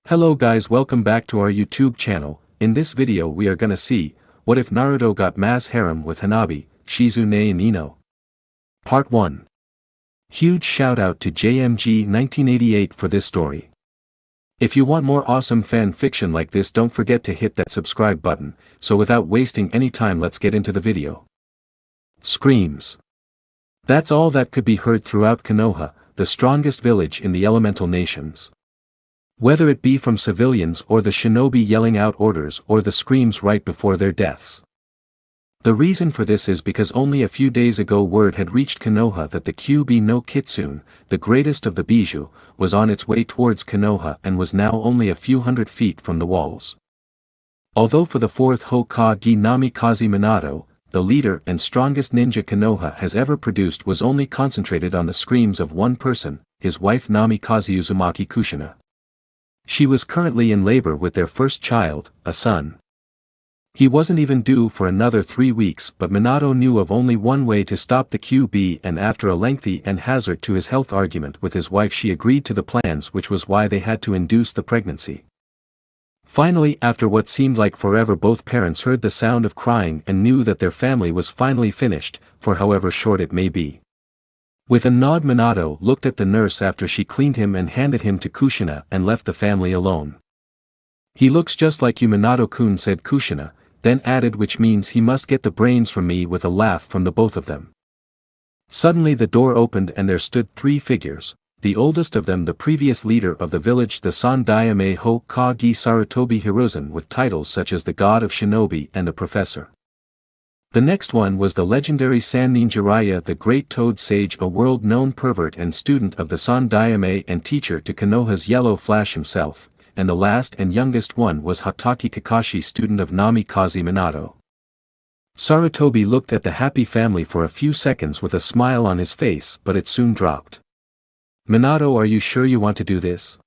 Hello guys, welcome back to our YouTube channel. In this video we are gonna see, what if Naruto got mass harem with Hanabi, Shizune and Ino? Part 1. Huge shout out to JMG 1988 for this story. If you want more awesome fan fiction like this, don't forget to hit that subscribe button. So without wasting any time, let's get into the video. Screams. That's all that could be heard throughout Konoha, the strongest village in the elemental nations. Whether it be from civilians or the shinobi yelling out orders or the screams right before their deaths. The reason for this is because only a few days ago word had reached Konoha that the Kyuubi no Kitsune, the greatest of the Bijou, was on its way towards Konoha and was now only a few hundred feet from the walls. Although for the fourth Hokage Namikaze Minato, the leader and strongest ninja Konoha has ever produced was only concentrated on the screams of one person, his wife NamikazeUzumaki Kushina. She was currently in labor with their first child, a son. He wasn't even due for another 3 weeks, but Minato knew of only one way to stop the Kyuubi, and after a lengthy and hazard to his health argument with his wife, she agreed to the plans, which was why they had to induce the pregnancy. Finally, after what seemed like forever, both parents heard the sound of crying and knew that their family was finally finished, for however short it may be. With a nod, Minato looked at the nurse after she cleaned him and handed him to Kushina and left the family alone. "He looks just like you, Minato-kun," said Kushina, then added, "which means he must get the brains from me," with a laugh from the both of them. Suddenly the door opened and there stood 3 figures, the oldest of them the previous leader of the village, the Sandaime Hokage Sarutobi Hiruzen, with titles such as the God of Shinobi and the Professor. The next one was the legendary Sannin Jiraiya, the great toad sage, a world-known pervert and student of the Sandaime and teacher to Konoha's Yellow Flash himself, and the last and youngest one was Hatake Kakashi, student of Namikaze Minato. Sarutobi looked at the happy family for a few seconds with a smile on his face, but it soon dropped. "Minato, are you sure you want to do this?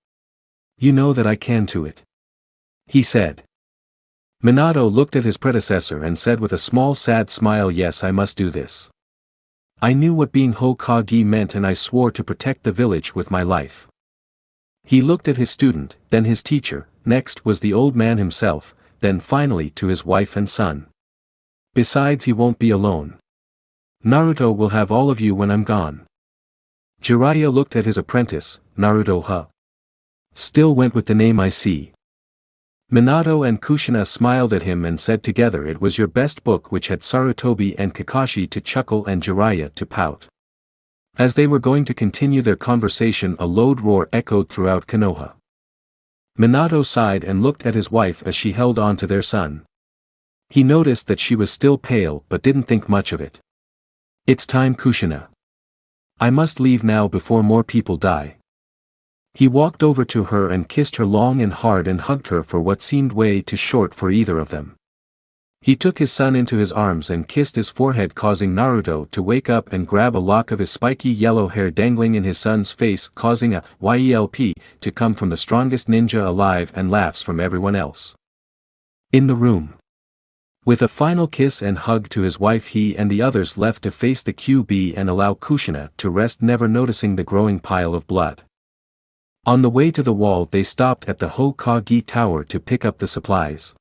You know that I can do it," he said. Minato looked at his predecessor and said with a small sad smile, "Yes, I must do this. I knew what being Hokage meant and I swore to protect the village with my life." He looked at his student, then his teacher, next was the old man himself, then finally to his wife and son. "Besides, he won't be alone. Naruto will have all of you when I'm gone." Jiraiya looked at his apprentice, Naruto still went with the name, I see. Minato and Kushina smiled at him and said together, "It was your best book," which had Sarutobi and Kakashi to chuckle and Jiraiya to pout. As they were going to continue their conversation, a loud roar echoed throughout Konoha. Minato sighed and looked at his wife as she held on to their son. He noticed that she was still pale but didn't think much of it. "It's time, Kushina. I must leave now before more people die." He walked over to her and kissed her long and hard and hugged her for what seemed way too short for either of them. He took his son into his arms and kissed his forehead, causing Naruto to wake up and grab a lock of his spiky yellow hair dangling in his son's face, causing a "Yelp" to come from the strongest ninja alive and laughs from everyone else in the room. With a final kiss and hug to his wife, he and the others left to face the Kyuubi and allow Kushina to rest, never noticing the growing pile of blood. On the way to the wall, they stopped at the Hokage Tower to pick up the supplies.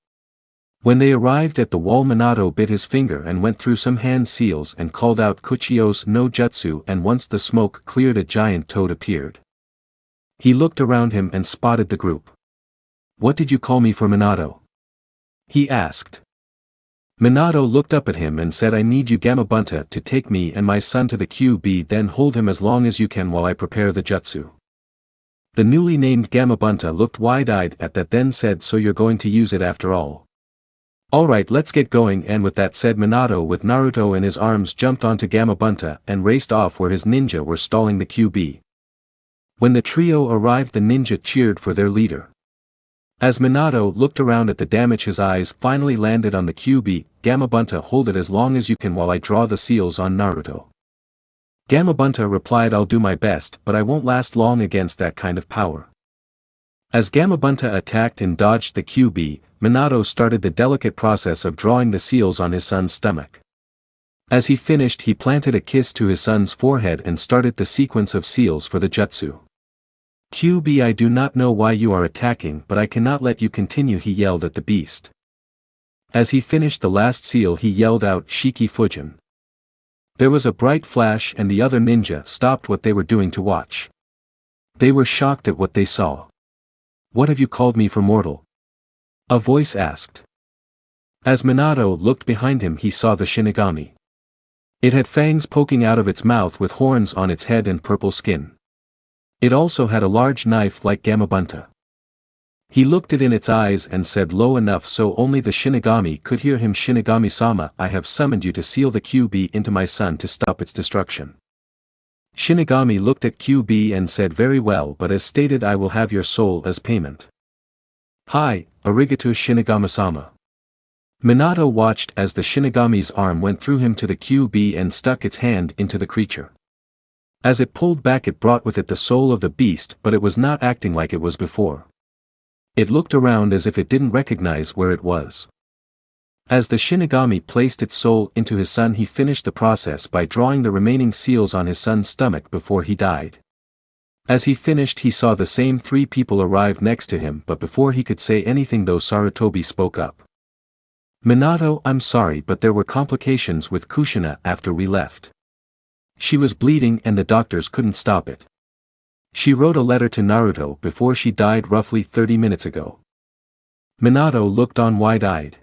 When they arrived at the wall, Minato bit his finger and went through some hand seals and called out Kuchios no Jutsu, and once the smoke cleared, a giant toad appeared. He looked around him and spotted the group. "What did you call me for, Minato?" he asked. Minato looked up at him and said, "I need you, Gamabunta, to take me and my son to the Kyuubi, then hold him as long as you can while I prepare the jutsu." The newly named Gamabunta looked wide-eyed at that, then said, "So you're going to use it after all? Alright, let's get going." And with that said, Minato with Naruto in his arms jumped onto Gamabunta and raced off where his ninja were stalling the Kyuubi. When the trio arrived, the ninja cheered for their leader. As Minato looked around at the damage, his eyes finally landed on the Kyuubi. "Gamabunta, hold it as long as you can while I draw the seals on Naruto." Gamabunta replied, "I'll do my best, but I won't last long against that kind of power." As Gamabunta attacked and dodged the Kyuubi, Minato started the delicate process of drawing the seals on his son's stomach. As he finished, he planted a kiss to his son's forehead and started the sequence of seals for the jutsu. QB, I do not know why you are attacking, but I cannot let you continue, he yelled at the beast. As he finished the last seal, he yelled out, Shiki Fujin. There was a bright flash and the other ninja stopped what they were doing to watch. They were shocked at what they saw. What have you called me for, mortal? A voice asked. As Minato looked behind him, he saw the Shinigami. It had fangs poking out of its mouth with horns on its head and purple skin. It also had a large knife like Gamabunta. He looked it in its eyes and said low enough so only the Shinigami could hear him, Shinigami-sama, I have summoned you to seal the QB into my son to stop its destruction. Shinigami looked at QB and said, very well, but as stated, I will have your soul as payment. Hi, arigato Shinigami-sama. Minato watched as the Shinigami's arm went through him to the QB and stuck its hand into the creature. As it pulled back, it brought with it the soul of the beast, but it was not acting like it was before. It looked around as if it didn't recognize where it was. As the Shinigami placed its soul into his son, he finished the process by drawing the remaining seals on his son's stomach before he died. As he finished, he saw the same three people arrive next to him, but before he could say anything though, Sarutobi spoke up. Minato, I'm sorry, but there were complications with Kushina after we left. She was bleeding and the doctors couldn't stop it. She wrote a letter to Naruto before she died roughly 30 minutes ago. Minato looked on wide-eyed.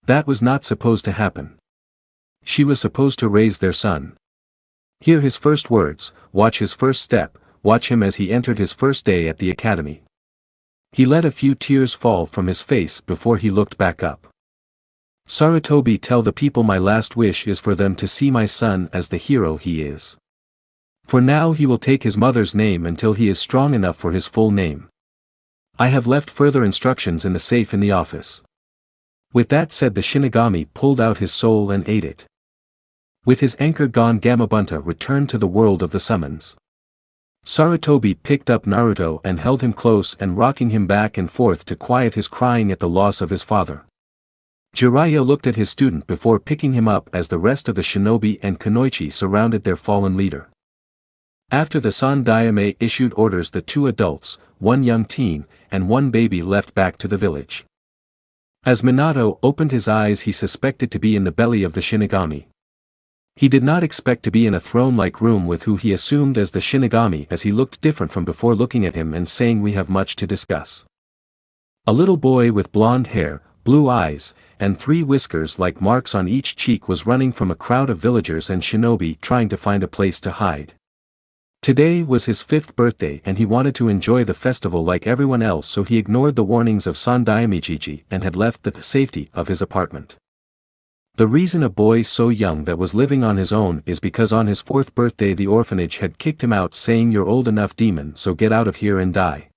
That was not supposed to happen. She was supposed to raise their son. Hear his first words, watch his first step, watch him as he entered his first day at the academy. He let a few tears fall from his face before he looked back up. Sarutobi, tell the people my last wish is for them to see my son as the hero he is. For now he will take his mother's name until he is strong enough for his full name. I have left further instructions in the safe in the office. With that said, the Shinigami pulled out his soul and ate it. With his anchor gone, Gamabunta returned to the world of the summons. Sarutobi picked up Naruto and held him close and rocking him back and forth to quiet his crying at the loss of his father. Jiraiya looked at his student before picking him up as the rest of the shinobi and kunoichi surrounded their fallen leader. After the Sandaime issued orders, the two adults, one young teen, and one baby left back to the village. As Minato opened his eyes, he suspected to be in the belly of the Shinigami. He did not expect to be in a throne-like room with who he assumed as the Shinigami, as he looked different from before, looking at him and saying, we have much to discuss. A little boy with blonde hair, blue eyes, and 3 whiskers like marks on each cheek was running from a crowd of villagers and shinobi trying to find a place to hide. Today was his 5th birthday and he wanted to enjoy the festival like everyone else, so he ignored the warnings of Sandaime and had left the safety of his apartment. The reason a boy so young that was living on his own is because on his 4th birthday the orphanage had kicked him out, saying, you're old enough, demon, so get out of here and die.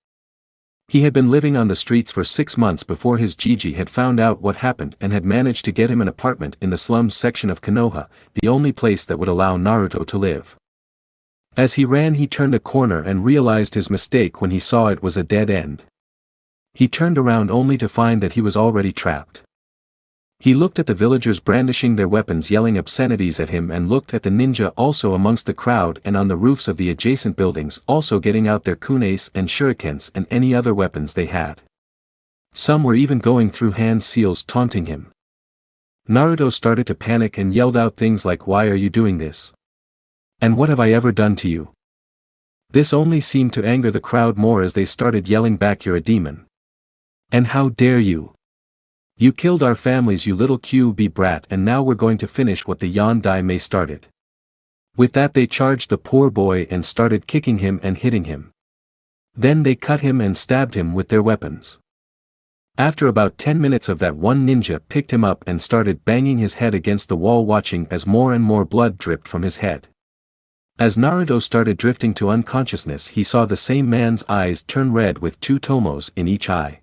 He had been living on the streets for 6 months before his Gigi had found out what happened and had managed to get him an apartment in the slums section of Konoha, the only place that would allow Naruto to live. As he ran, he turned a corner and realized his mistake when he saw it was a dead end. He turned around only to find that he was already trapped. He looked at the villagers brandishing their weapons, yelling obscenities at him, and looked at the ninja also amongst the crowd and on the roofs of the adjacent buildings, also getting out their kunes and shurikens and any other weapons they had. Some were even going through hand seals taunting him. Naruto started to panic and yelled out things like, why are you doing this? And what have I ever done to you? This only seemed to anger the crowd more as they started yelling back, you're a demon. And how dare you? You killed our families, you little QB brat, and now we're going to finish what the Yondaime started. With that they charged the poor boy and started kicking him and hitting him. Then they cut him and stabbed him with their weapons. After about 10 minutes of that, one ninja picked him up and started banging his head against the wall, watching as more and more blood dripped from his head. As Naruto started drifting to unconsciousness, he saw the same man's eyes turn red with 2 tomos in each eye.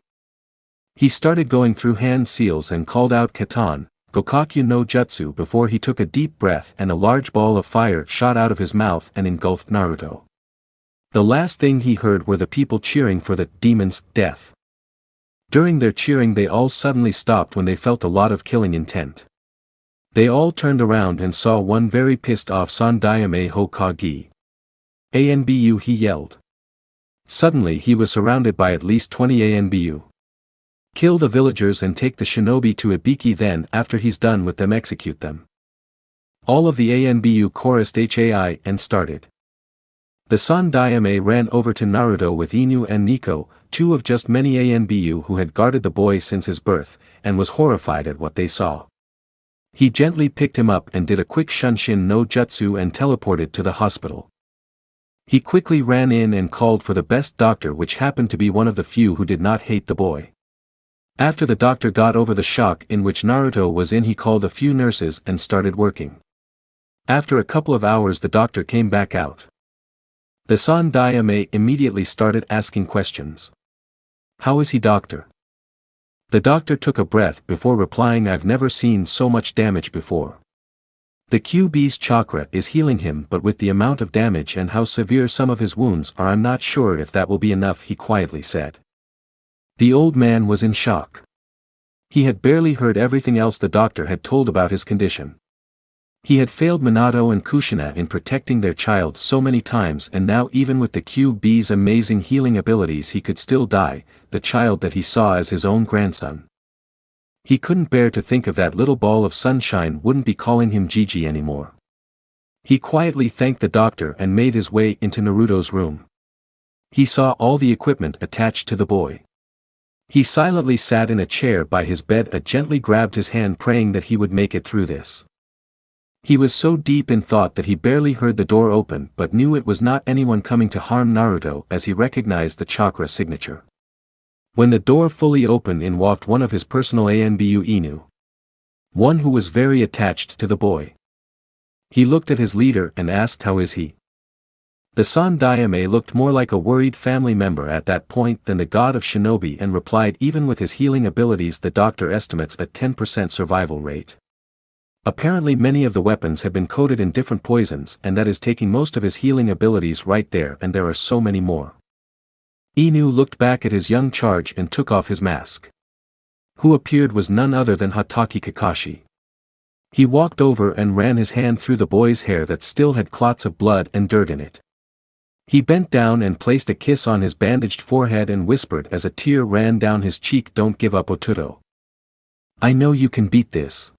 He started going through hand seals and called out Katan, Gokakyu no Jutsu, before he took a deep breath and a large ball of fire shot out of his mouth and engulfed Naruto. The last thing he heard were the people cheering for the demon's death. During their cheering they all suddenly stopped when they felt a lot of killing intent. They all turned around and saw one very pissed off Sandaime Hokage. Anbu, he yelled. Suddenly he was surrounded by at least 20 ANBU. Kill the villagers and take the shinobi to Ibiki, then after he's done with them execute them. All of the ANBU chorused HAI and started. The Sandaime ran over to Naruto with Inu and Nico, two of just many ANBU who had guarded the boy since his birth, and was horrified at what they saw. He gently picked him up and did a quick Shunshin no Jutsu and teleported to the hospital. He quickly ran in and called for the best doctor, which happened to be one of the few who did not hate the boy. After the doctor got over the shock in which Naruto was in, he called a few nurses and started working. After a couple of hours the doctor came back out. The Sandaime immediately started asking questions. "How is he, doctor?" The doctor took a breath before replying, "I've never seen so much damage before. The QB's chakra is healing him, but with the amount of damage and how severe some of his wounds are, I'm not sure if that will be enough," he quietly said. The old man was in shock. He had barely heard everything else the doctor had told about his condition. He had failed Minato and Kushina in protecting their child so many times, and now even with the QB's amazing healing abilities he could still die, the child that he saw as his own grandson. He couldn't bear to think of that little ball of sunshine wouldn't be calling him Gigi anymore. He quietly thanked the doctor and made his way into Naruto's room. He saw all the equipment attached to the boy. He silently sat in a chair by his bed and gently grabbed his hand, praying that he would make it through this. He was so deep in thought that he barely heard the door open, but knew it was not anyone coming to harm Naruto, as he recognized the chakra signature. When the door fully opened, in walked one of his personal ANBU, Inu. One who was very attached to the boy. He looked at his leader and asked, "How is he?" The Sandaime looked more like a worried family member at that point than the god of shinobi and replied, "Even with his healing abilities the doctor estimates a 10% survival rate. Apparently many of the weapons have been coated in different poisons, and that is taking most of his healing abilities right there, and there are so many more." Inu looked back at his young charge and took off his mask. Who appeared was none other than Hatake Kakashi. He walked over and ran his hand through the boy's hair that still had clots of blood and dirt in it. He bent down and placed a kiss on his bandaged forehead and whispered as a tear ran down his cheek, "Don't give up, Oturo. I know you can beat this.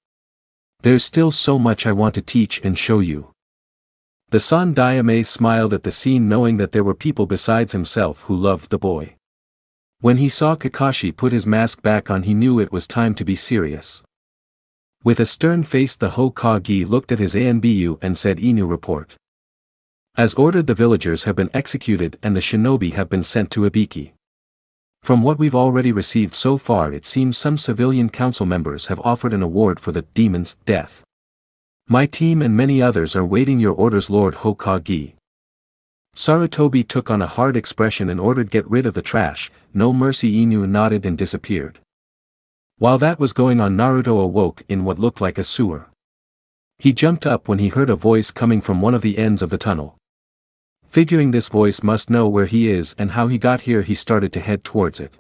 There's still so much I want to teach and show you." The Sandaime smiled at the scene, knowing that there were people besides himself who loved the boy. When he saw Kakashi put his mask back on, he knew it was time to be serious. With a stern face the Hokage looked at his ANBU and said, "Inu, report. As ordered, the villagers have been executed and the shinobi have been sent to Ibiki. From what we've already received so far, it seems some civilian council members have offered an award for the demon's death. My team and many others are waiting your orders, Lord Hokage." Sarutobi took on a hard expression and ordered, "Get rid of the trash, no mercy." Inu nodded and disappeared. While that was going on, Naruto awoke in what looked like a sewer. He jumped up when he heard a voice coming from one of the ends of the tunnel. Figuring this voice must know where he is and how he got here, he started to head towards it.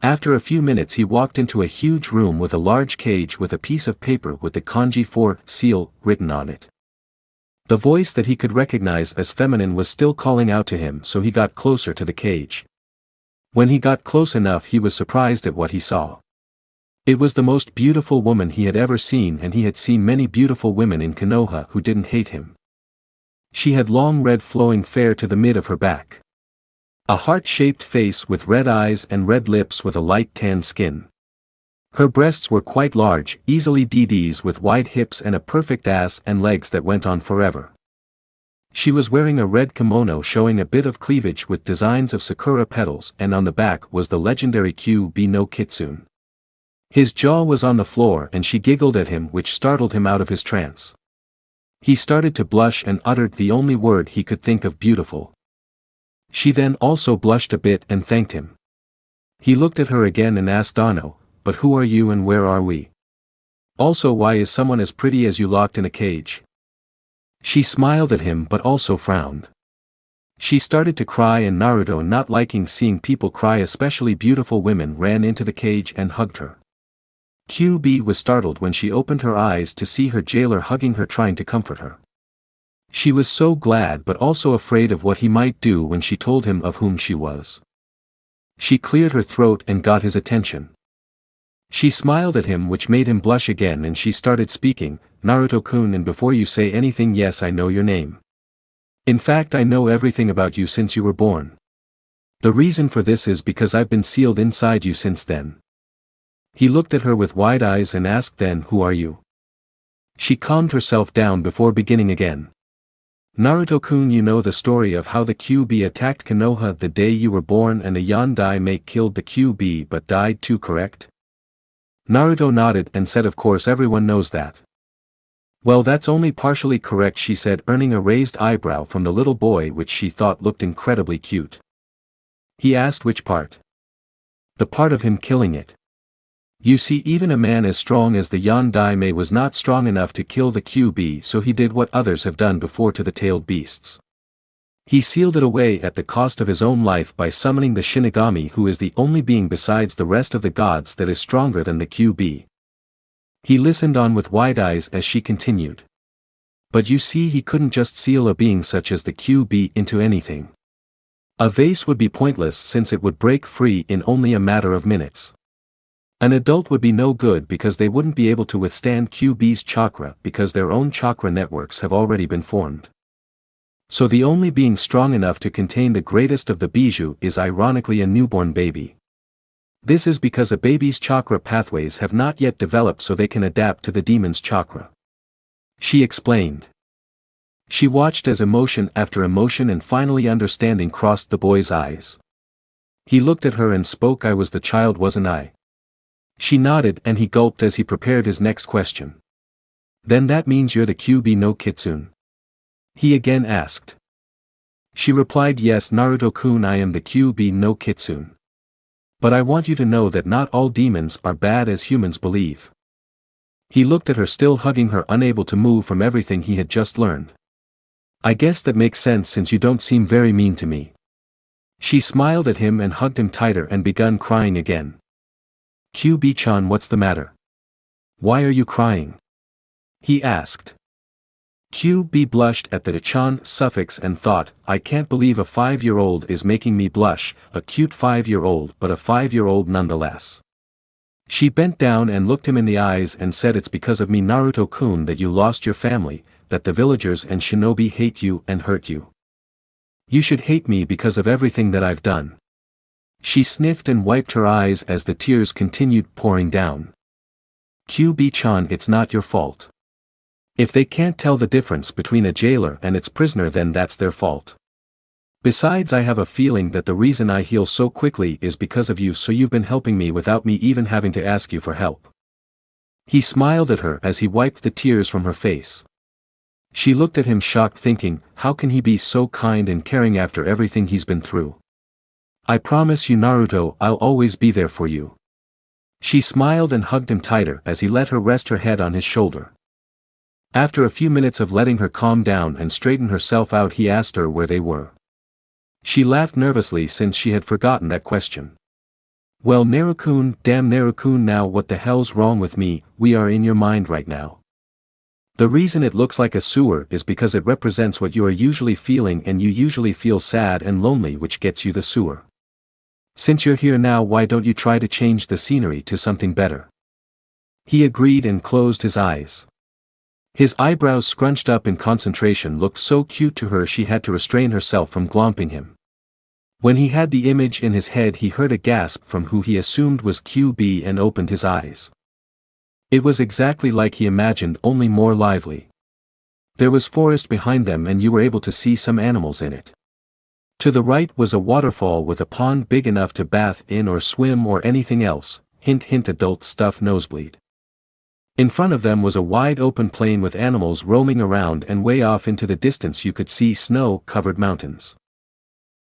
After a few minutes he walked into a huge room with a large cage with a piece of paper with the kanji 4 seal written on it. The voice that he could recognize as feminine was still calling out to him, so he got closer to the cage. When he got close enough, he was surprised at what he saw. It was the most beautiful woman he had ever seen, and he had seen many beautiful women in Konoha who didn't hate him. She had long red flowing hair to the mid of her back. A heart-shaped face with red eyes and red lips with a light tan skin. Her breasts were quite large, easily DDs, with wide hips and a perfect ass and legs that went on forever. She was wearing a red kimono showing a bit of cleavage with designs of sakura petals, and on the back was the legendary QB no Kitsune. His jaw was on the floor and she giggled at him, which startled him out of his trance. He started to blush and uttered the only word he could think of, "Beautiful." She then also blushed a bit and thanked him. He looked at her again and asked, "Ano, but who are you and where are we? Also, why is someone as pretty as you locked in a cage?" She smiled at him but also frowned. She started to cry, and Naruto, not liking seeing people cry, especially beautiful women, ran into the cage and hugged her. QB was startled when she opened her eyes to see her jailer hugging her, trying to comfort her. She was so glad but also afraid of what he might do when she told him of whom she was. She cleared her throat and got his attention. She smiled at him, which made him blush again, and she started speaking, "Naruto-kun, and before you say anything, yes, I know your name. In fact, I know everything about you since you were born. The reason for this is because I've been sealed inside you since then." He looked at her with wide eyes and asked, "Then who are you?" She calmed herself down before beginning again. "Naruto-kun, you know the story of how the QB attacked Konoha the day you were born and a Yandai killed the QB but died too, correct?" Naruto nodded and said, "Of course, everyone knows that." "Well, that's only partially correct," she said, earning a raised eyebrow from the little boy, which she thought looked incredibly cute. He asked, "Which part?" "The part of him killing it. You see, even a man as strong as the Yandai was not strong enough to kill the QB, so he did what others have done before to the tailed beasts. He sealed it away at the cost of his own life by summoning the Shinigami, who is the only being besides the rest of the gods that is stronger than the QB." He listened on with wide eyes as she continued. "But you see, he couldn't just seal a being such as the QB into anything. A vase would be pointless since it would break free in only a matter of minutes. An adult would be no good because they wouldn't be able to withstand QB's chakra because their own chakra networks have already been formed. So the only being strong enough to contain the greatest of the Bijou is ironically a newborn baby. This is because a baby's chakra pathways have not yet developed so they can adapt to the demon's chakra," she explained. She watched as emotion after emotion and finally understanding crossed the boy's eyes. He looked at her and spoke, "I was the child, wasn't I?" She nodded and he gulped as he prepared his next question. "Then that means you're the QB no Kitsune?" he again asked. She replied, "Yes, Naruto-kun, I am the QB no Kitsune. But I want you to know that not all demons are bad as humans believe." He looked at her, still hugging her, unable to move from everything he had just learned. "I guess that makes sense since you don't seem very mean to me." She smiled at him and hugged him tighter and begun crying again. "QB-chan, what's the matter? Why are you crying?" he asked. QB blushed at the chan suffix and thought, "I can't believe a 5-year-old is making me blush, a cute 5-year-old, but a 5-year-old nonetheless." She bent down and looked him in the eyes and said, "It's because of me, Naruto-kun, that you lost your family, that the villagers and shinobi hate you and hurt you. You should hate me because of everything that I've done." She sniffed and wiped her eyes as the tears continued pouring down. "QB-chan, it's not your fault. If they can't tell the difference between a jailer and its prisoner, then that's their fault. Besides, I have a feeling that the reason I heal so quickly is because of you, so you've been helping me without me even having to ask you for help." He smiled at her as he wiped the tears from her face. She looked at him shocked, thinking, how can he be so kind and caring after everything he's been through? "I promise you, Naruto, I'll always be there for you." She smiled and hugged him tighter as he let her rest her head on his shoulder. After a few minutes of letting her calm down and straighten herself out, he asked her where they were. She laughed nervously since she had forgotten that question. "Well, Naruto-kun, damn Naruto-kun, now what the hell's wrong with me? We are in your mind right now. The reason it looks like a sewer is because it represents what you are usually feeling, and you usually feel sad and lonely, which gets you the sewer. Since you're here now, why don't you try to change the scenery to something better?" He agreed and closed his eyes. His eyebrows scrunched up in concentration looked so cute to her she had to restrain herself from glomping him. When he had the image in his head, he heard a gasp from who he assumed was QB and opened his eyes. It was exactly like he imagined, only more lively. There was forest behind them and you were able to see some animals in it. To the right was a waterfall with a pond big enough to bath in or swim or anything else, hint hint, adult stuff, nosebleed. In front of them was a wide open plain with animals roaming around, and way off into the distance you could see snow-covered mountains.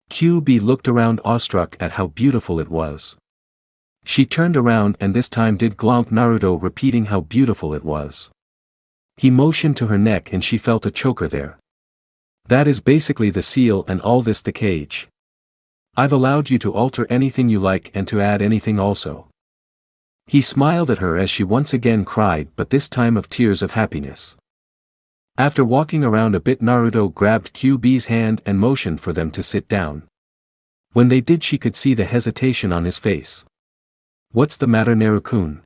QB looked around awestruck at how beautiful it was. She turned around and this time did glomp Naruto, repeating how beautiful it was. He motioned to her neck and she felt a choker there. "That is basically the seal and all this the cage. I've allowed you to alter anything you like and to add anything also." He smiled at her as she once again cried, but this time of tears of happiness. After walking around a bit, Naruto grabbed QB's hand and motioned for them to sit down. When they did, she could see the hesitation on his face. "What's the matter, Naru-kun?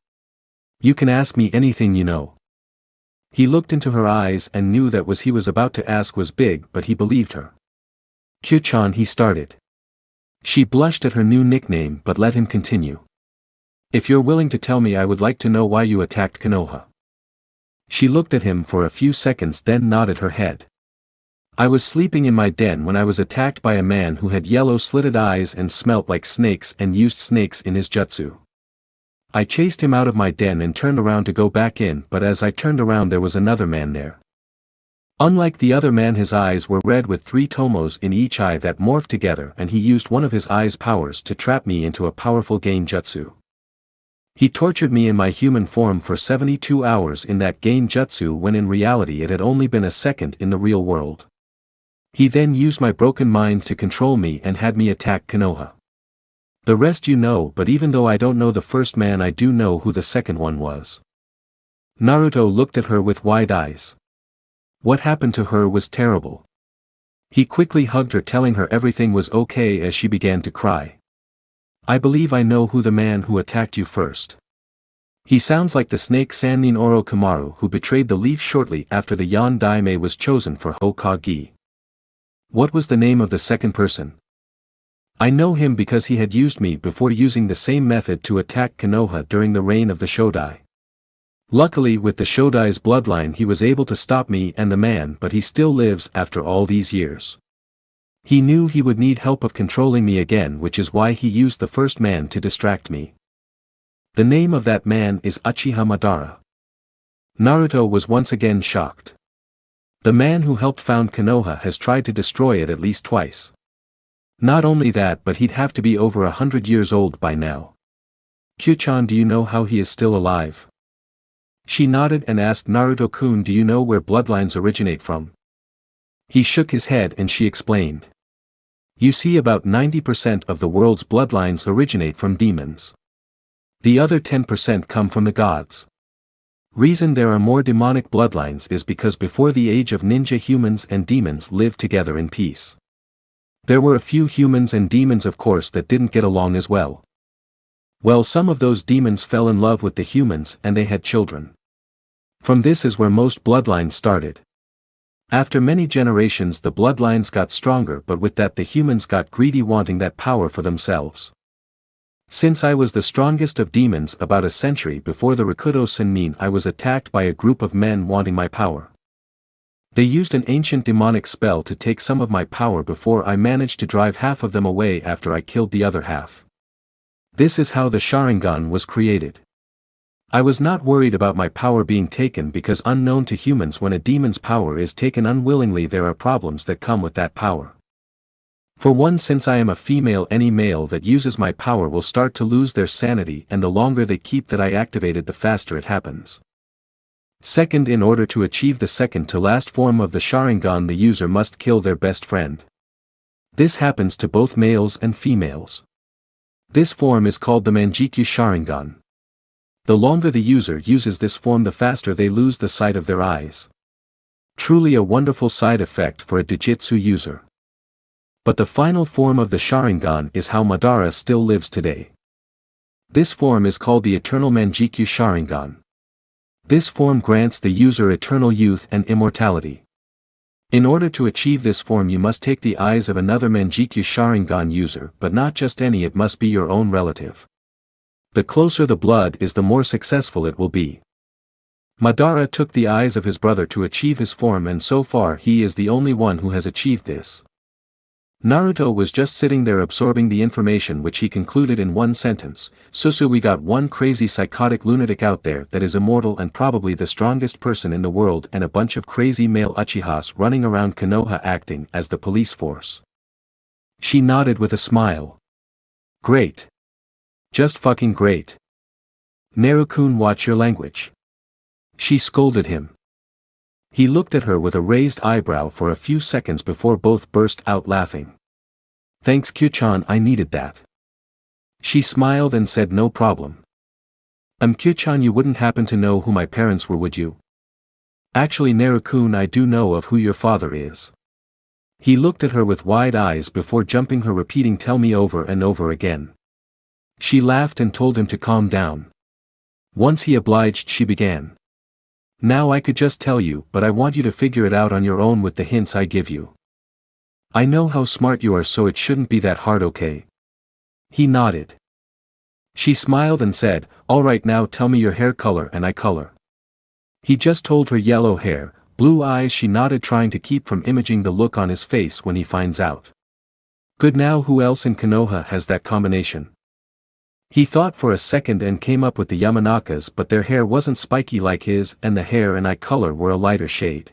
You can ask me anything you know." He looked into her eyes and knew that what he was about to ask was big, but he believed her. "Kyu-chan," he started. She blushed at her new nickname but let him continue. "If you're willing to tell me, I would like to know why you attacked Konoha." She looked at him for a few seconds, then nodded her head. "I was sleeping in my den when I was attacked by a man who had yellow slitted eyes and smelt like snakes and used snakes in his jutsu. I chased him out of my den and turned around to go back in, but as I turned around there was another man there. Unlike the other man, his eyes were red with 3 tomos in each eye that morphed together, and he used one of his eye's powers to trap me into a powerful gain jutsu. He tortured me in my human form for 72 hours in that gain jutsu, when in reality it had only been a second in the real world. He then used my broken mind to control me and had me attack Konoha. The rest you know, but even though I don't know the first man, I do know who the second one was." Naruto looked at her with wide eyes. What happened to her was terrible. He quickly hugged her, telling her everything was okay as she began to cry. "I believe I know who the man who attacked you first. He sounds like the snake Sannin Orochimaru who betrayed the leaf shortly after the Yan Daime was chosen for Hokage. What was the name of the second person?" "I know him because he had used me before, using the same method to attack Konoha during the reign of the Shodai. Luckily, with the Shodai's bloodline, he was able to stop me and the man, but he still lives after all these years. He knew he would need help of controlling me again, which is why he used the first man to distract me. The name of that man is Uchiha Madara." Naruto was once again shocked. The man who helped found Konoha has tried to destroy it at least twice. Not only that, but he'd have to be over 100 years old by now. "Kyu-chan, do you know how he is still alive?" She nodded and asked, "Naruto-kun, do you know where bloodlines originate from?" He shook his head and she explained. "You see, about 90% of the world's bloodlines originate from demons. The other 10% come from the gods. Reason there are more demonic bloodlines is because before the age of ninja, humans and demons lived together in peace. There were a few humans and demons, of course, that didn't get along as well. Well, some of those demons fell in love with the humans and they had children. From this is where most bloodlines started. After many generations the bloodlines got stronger, but with that the humans got greedy, wanting that power for themselves. Since I was the strongest of demons about a century before the Rakuto Sennin, I was attacked by a group of men wanting my power. They used an ancient demonic spell to take some of my power before I managed to drive half of them away after I killed the other half. This is how the Sharingan was created. I was not worried about my power being taken because, unknown to humans, when a demon's power is taken unwillingly there are problems that come with that power. For one, since I am a female, any male that uses my power will start to lose their sanity, and the longer they keep that I activated, the faster it happens. Second, in order to achieve the second to last form of the Sharingan, the user must kill their best friend. This happens to both males and females. This form is called the Manjikyu Sharingan. The longer the user uses this form, the faster they lose the sight of their eyes. Truly a wonderful side effect for a Jujutsu user. But the final form of the Sharingan is how Madara still lives today. This form is called the Eternal Manjikyu Sharingan. This form grants the user eternal youth and immortality. In order to achieve this form you must take the eyes of another Manjikyu Sharingan user, but not just any, it must be your own relative. The closer the blood is, the more successful it will be. Madara took the eyes of his brother to achieve his form, and so far he is the only one who has achieved this. Naruto was just sitting there absorbing the information, which he concluded in one sentence: "Susu, we got one crazy psychotic lunatic out there that is immortal and probably the strongest person in the world, and a bunch of crazy male Uchihas running around Konoha acting as the police force." She nodded with a smile. "Great. Just fucking great. Naru-kun, watch your language." She scolded him. He looked at her with a raised eyebrow for a few seconds before both burst out laughing. "Thanks, Kyu-chan, I needed that." She smiled and said, "No problem. Kyu-chan, you wouldn't happen to know who my parents were, would you?" Actually Naruto, I do know of who your father is. He looked at her with wide eyes before jumping her, repeating tell me over and over again. She laughed and told him to calm down. Once he obliged, she began. Now I could just tell you, but I want you to figure it out on your own with the hints I give you. I know how smart you are, so it shouldn't be that hard, okay? He nodded. She smiled and said, all right, now tell me your hair color and eye color. He just told her yellow hair, blue eyes. She nodded, trying to keep from imaging the look on his face when he finds out. Good, now who else in Konoha has that combination? He thought for a second and came up with the Yamanakas, but their hair wasn't spiky like his, and the hair and eye color were a lighter shade.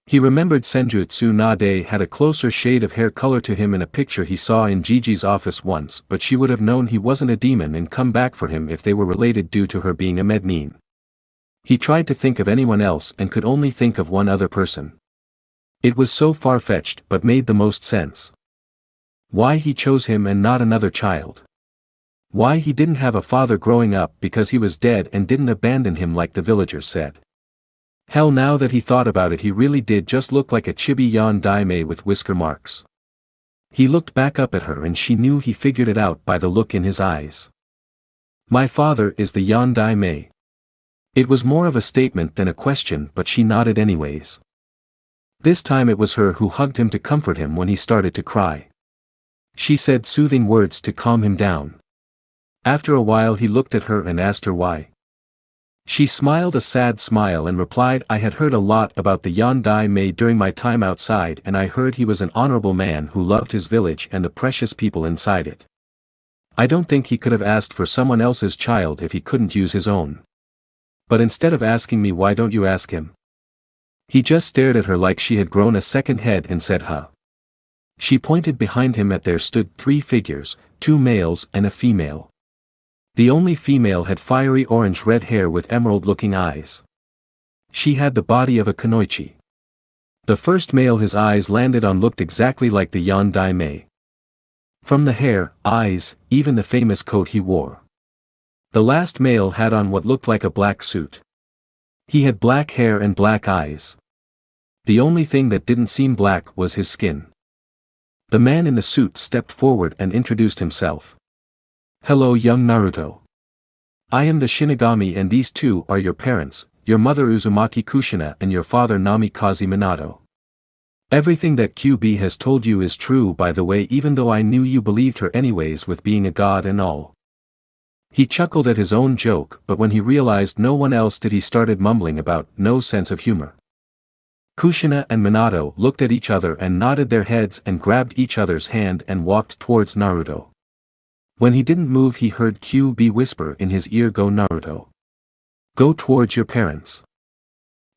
He remembered Senjutsu Nade had a closer shade of hair color to him in a picture he saw in Gigi's office once, but she would have known he wasn't a demon and come back for him if they were related due to her being a Mednin. He tried to think of anyone else and could only think of one other person. It was so far-fetched but made the most sense. Why he chose him and not another child? Why he didn't have a father growing up, because he was dead and didn't abandon him like the villagers said. Hell, now that he thought about it, he really did just look like a chibi yandere with whisker marks. He looked back up at her and she knew he figured it out by the look in his eyes. My father is the yandere. It was more of a statement than a question, but she nodded anyways. This time it was her who hugged him to comfort him when he started to cry. She said soothing words to calm him down. After a while he looked at her and asked her why. She smiled a sad smile and replied, I had heard a lot about the yandere during my time outside, and I heard he was an honorable man who loved his village and the precious people inside it. I don't think he could have asked for someone else's child if he couldn't use his own. But instead of asking me, why don't you ask him? He just stared at her like she had grown a second head and said, huh. She pointed behind him. At there stood 3 figures, 2 males and a female. The only female had fiery orange-red hair with emerald-looking eyes. She had the body of a kunoichi. The first male his eyes landed on looked exactly like the yandere. From the hair, eyes, even the famous coat he wore. The last male had on what looked like a black suit. He had black hair and black eyes. The only thing that didn't seem black was his skin. The man in the suit stepped forward and introduced himself. Hello, young Naruto. I am the Shinigami, and these two are your parents, your mother Uzumaki Kushina and your father Namikaze Minato. Everything that QB has told you is true, by the way, even though I knew you believed her anyways with being a god and all. He chuckled at his own joke, but when he realized no one else did, he started mumbling about no sense of humor. Kushina and Minato looked at each other and nodded their heads and grabbed each other's hand and walked towards Naruto. When he didn't move, he heard QB whisper in his ear, go Naruto. Go towards your parents.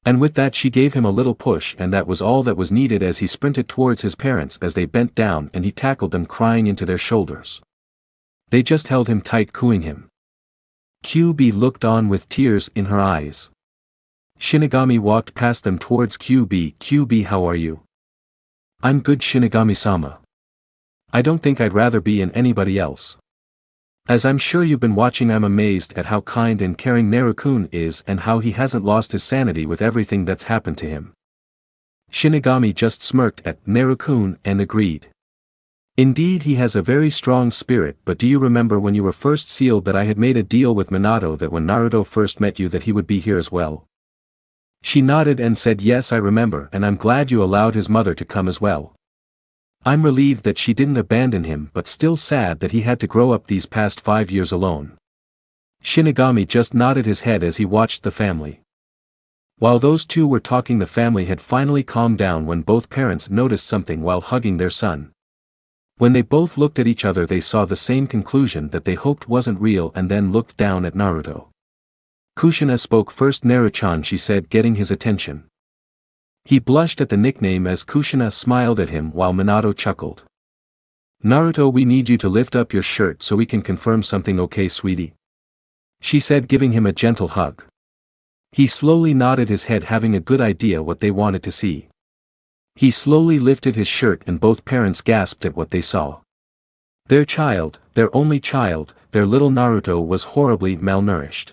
And with that she gave him a little push, and that was all that was needed as he sprinted towards his parents as they bent down, and he tackled them crying into their shoulders. They just held him tight, cooing him. QB looked on with tears in her eyes. Shinigami walked past them towards QB. QB, how are you? I'm good, Shinigami-sama. I don't think I'd rather be in anybody else. As I'm sure you've been watching, I'm amazed at how kind and caring Naruto is and how he hasn't lost his sanity with everything that's happened to him. Shinigami just smirked at Naruto and agreed. Indeed, he has a very strong spirit, but do you remember when you were first sealed that I had made a deal with Minato that when Naruto first met you that he would be here as well? She nodded and said, yes, I remember, and I'm glad you allowed his mother to come as well. I'm relieved that she didn't abandon him, but still sad that he had to grow up these past 5 years alone. Shinigami just nodded his head as he watched the family. While those two were talking, the family had finally calmed down when both parents noticed something while hugging their son. When they both looked at each other, they saw the same conclusion that they hoped wasn't real, and then looked down at Naruto. Kushina spoke first. Naruto-chan, she said, getting his attention. He blushed at the nickname as Kushina smiled at him while Minato chuckled. Naruto, we need you to lift up your shirt so we can confirm something, okay sweetie? She said, giving him a gentle hug. He slowly nodded his head, having a good idea what they wanted to see. He slowly lifted his shirt and both parents gasped at what they saw. Their child, their only child, their little Naruto was horribly malnourished.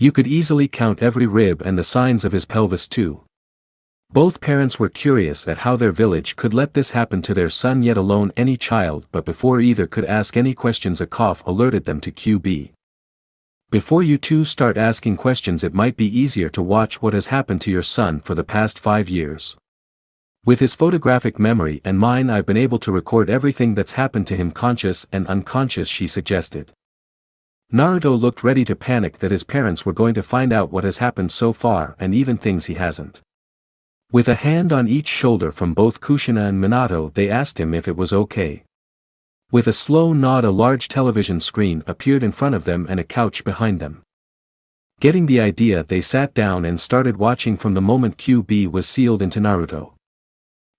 You could easily count every rib and the signs of his pelvis too. Both parents were curious at how their village could let this happen to their son, yet alone any child, but before either could ask any questions a cough alerted them to QB. Before you two start asking questions, it might be easier to watch what has happened to your son for the past 5 years. With his photographic memory and mine, I've been able to record everything that's happened to him, conscious and unconscious, she suggested. Naruto looked ready to panic that his parents were going to find out what has happened so far and even things he hasn't. With a hand on each shoulder from both Kushina and Minato, they asked him if it was okay. With a slow nod, a large television screen appeared in front of them and a couch behind them. Getting the idea, they sat down and started watching from the moment QB was sealed into Naruto.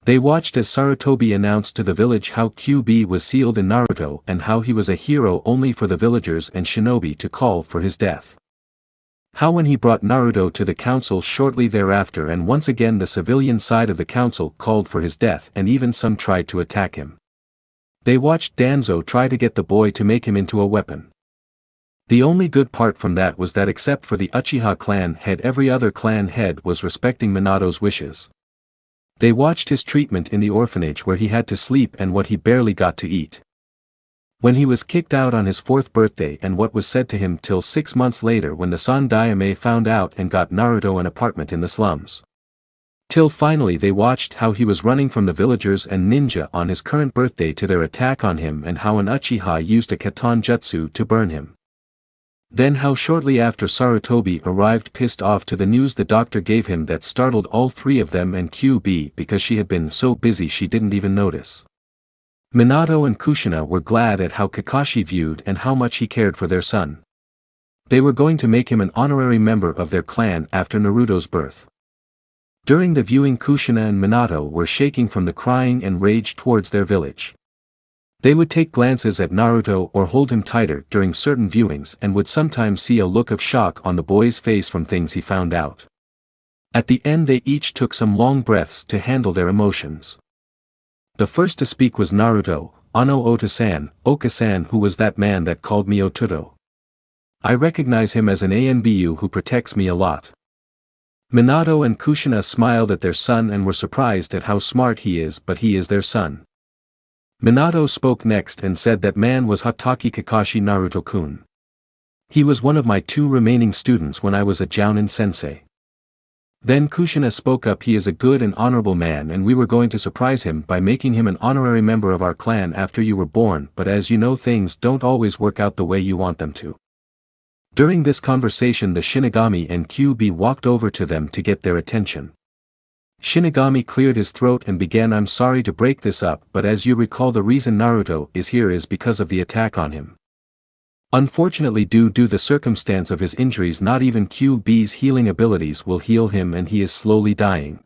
They watched as Sarutobi announced to the village how QB was sealed in Naruto and how he was a hero only for the villagers and shinobi to call for his death. How when he brought Naruto to the council shortly thereafter, and once again the civilian side of the council called for his death and even some tried to attack him. They watched Danzo try to get the boy to make him into a weapon. The only good part from that was that except for the Uchiha clan head, every other clan head was respecting Minato's wishes. They watched his treatment in the orphanage where he had to sleep and what he barely got to eat. When he was kicked out on his 4th birthday and what was said to him till 6 months later when the Sandaime found out and got Naruto an apartment in the slums. Till finally they watched how he was running from the villagers and ninja on his current birthday to their attack on him, and how an Uchiha used a Katan Jutsu to burn him. Then how shortly after Sarutobi arrived pissed off to the news the doctor gave him that startled all 3 of them and QB because she had been so busy she didn't even notice. Minato and Kushina were glad at how Kakashi viewed and how much he cared for their son. They were going to make him an honorary member of their clan after Naruto's birth. During the viewing, Kushina and Minato were shaking from the crying and rage towards their village. They would take glances at Naruto or hold him tighter during certain viewings and would sometimes see a look of shock on the boy's face from things he found out. At the end they each took some long breaths to handle their emotions. The first to speak was Naruto. "Ano Ota-san, Oka-san, who was that man that called me Otuto? I recognize him as an ANBU who protects me a lot." Minato and Kushina smiled at their son and were surprised at how smart he is, but he is their son. Minato spoke next and said that man was Hatake Kakashi Naruto-kun. He was one of my 2 remaining students when I was a Jounin sensei. Then Kushina spoke up. He is a good and honorable man and we were going to surprise him by making him an honorary member of our clan after you were born, but as you know things don't always work out the way you want them to. During this conversation the Shinigami and QB walked over to them to get their attention. Shinigami cleared his throat and began, "I'm sorry to break this up, but as you recall the reason Naruto is here is because of the attack on him. Unfortunately due to the circumstance of his injuries not even QB's healing abilities will heal him and he is slowly dying."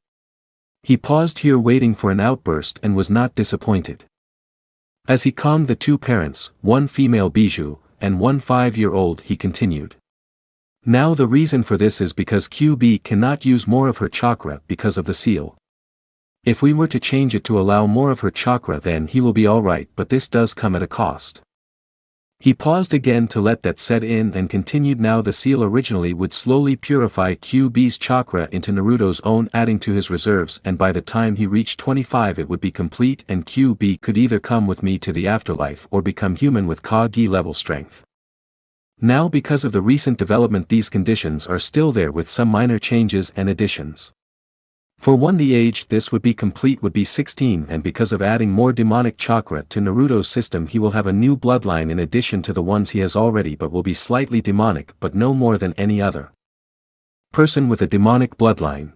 He paused here waiting for an outburst and was not disappointed. As he calmed the 2 parents, one female bijou, and one 5-year-old, he continued. Now the reason for this is because QB cannot use more of her chakra because of the seal. If we were to change it to allow more of her chakra then he will be alright, but this does come at a cost. He paused again to let that set in and continued. Now the seal originally would slowly purify QB's chakra into Naruto's own, adding to his reserves, and by the time he reached 25 it would be complete and QB could either come with me to the afterlife or become human with Kage level strength. Now because of the recent development these conditions are still there with some minor changes and additions. For one, the age this would be complete would be 16, and because of adding more demonic chakra to Naruto's system he will have a new bloodline in addition to the ones he has already, but will be slightly demonic but no more than any other person with a demonic bloodline.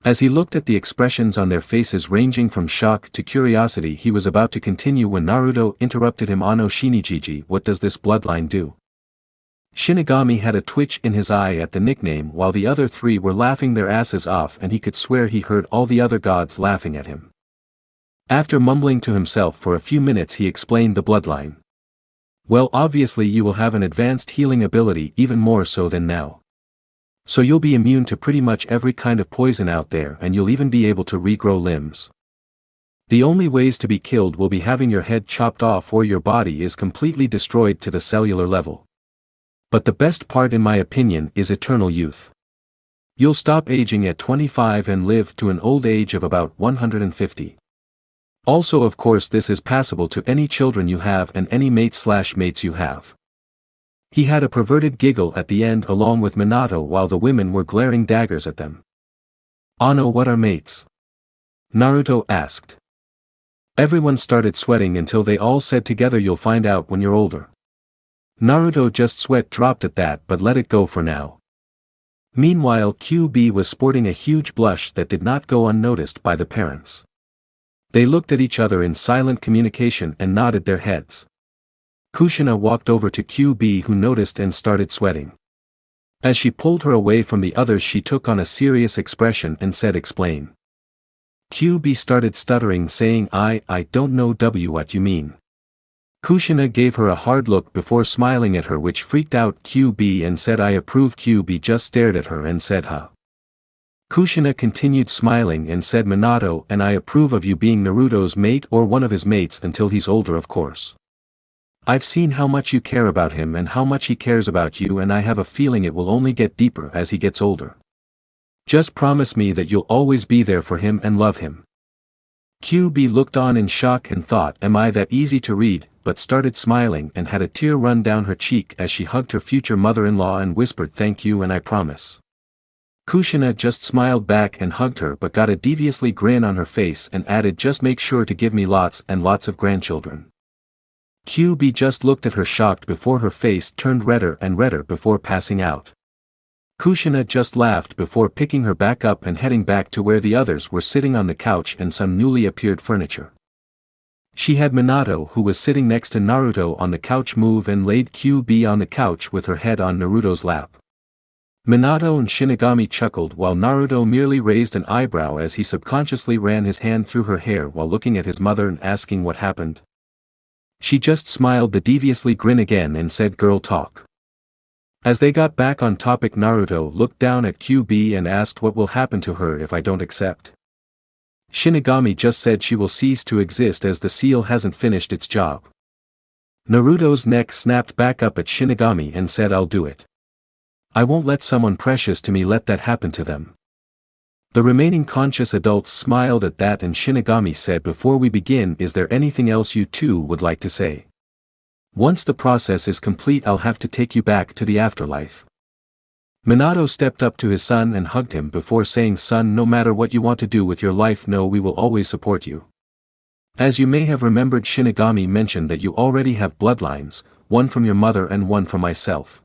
As he looked at the expressions on their faces ranging from shock to curiosity, he was about to continue when Naruto interrupted him. "Ano Shinigiji, what does this bloodline do?" Shinigami had a twitch in his eye at the nickname while the other 3 were laughing their asses off and he could swear he heard all the other gods laughing at him. After mumbling to himself for a few minutes he explained the bloodline. "Well, obviously you will have an advanced healing ability, even more so than now. So you'll be immune to pretty much every kind of poison out there and you'll even be able to regrow limbs. The only ways to be killed will be having your head chopped off or your body is completely destroyed to the cellular level. But the best part in my opinion is eternal youth. You'll stop aging at 25 and live to an old age of about 150. Also of course this is passable to any children you have and any mates you have. He had a perverted giggle at the end along with Minato while the women were glaring daggers at them. Ano, what are mates? Naruto asked. Everyone started sweating until they all said together, you'll find out when you're older. Naruto just sweat dropped at that but let it go for now. Meanwhile QB was sporting a huge blush that did not go unnoticed by the parents. They looked at each other in silent communication and nodded their heads. Kushina walked over to QB who noticed and started sweating. As she pulled her away from the others she took on a serious expression and said, explain. QB started stuttering saying I don't know what you mean. Kushina gave her a hard look before smiling at her which freaked out QB and said I approve. QB just stared at her and said huh. Kushina continued smiling and said Minato, and I approve of you being Naruto's mate or one of his mates until he's older of course. I've seen how much you care about him and how much he cares about you and I have a feeling it will only get deeper as he gets older. Just promise me that you'll always be there for him and love him. QB looked on in shock and thought, am I that easy to read, but started smiling and had a tear run down her cheek as she hugged her future mother-in-law and whispered thank you and I promise. Kushina just smiled back and hugged her but got a deviously grin on her face and added just make sure to give me lots and lots of grandchildren. QB just looked at her shocked before her face turned redder and redder before passing out. Kushina just laughed before picking her back up and heading back to where the others were sitting on the couch and some newly appeared furniture. She had Minato who was sitting next to Naruto on the couch move and laid QB on the couch with her head on Naruto's lap. Minato and Shinigami chuckled while Naruto merely raised an eyebrow as he subconsciously ran his hand through her hair while looking at his mother and asking what happened. She just smiled the deviously grin again and said girl talk. As they got back on topic Naruto looked down at QB and asked what will happen to her if I don't accept. Shinigami just said she will cease to exist as the seal hasn't finished its job. Naruto's neck snapped back up at Shinigami and said I'll do it. I won't let someone precious to me let that happen to them. The remaining conscious adults smiled at that and Shinigami said before we begin is there anything else you two would like to say? Once the process is complete I'll have to take you back to the afterlife. Minato stepped up to his son and hugged him before saying son no matter what you want to do with your life no we will always support you. As you may have remembered Shinigami mentioned that you already have bloodlines, one from your mother and one from myself.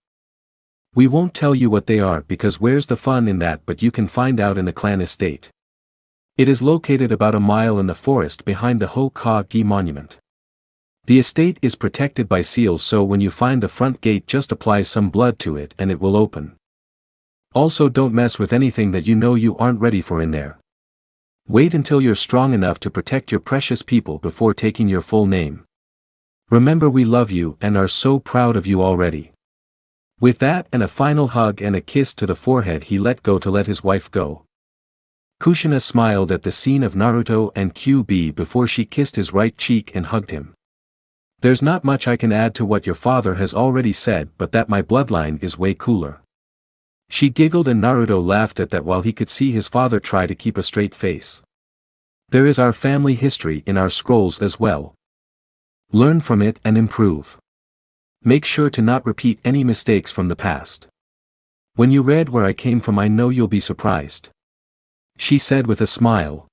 We won't tell you what they are because where's the fun in that but you can find out in the clan estate. It is located about a mile in the forest behind the Hokage monument. The estate is protected by seals so when you find the front gate just apply some blood to it and it will open. Also don't mess with anything that you know you aren't ready for in there. Wait until you're strong enough to protect your precious people before taking your full name. Remember we love you and are so proud of you already. With that and a final hug and a kiss to the forehead he let go to let his wife go. Kushina smiled at the scene of Naruto and QB before she kissed his right cheek and hugged him. There's not much I can add to what your father has already said but that my bloodline is way cooler. She giggled and Naruto laughed at that while he could see his father try to keep a straight face. There is our family history in our scrolls as well. Learn from it and improve. Make sure to not repeat any mistakes from the past. When you read where I came from I know you'll be surprised. She said with a smile.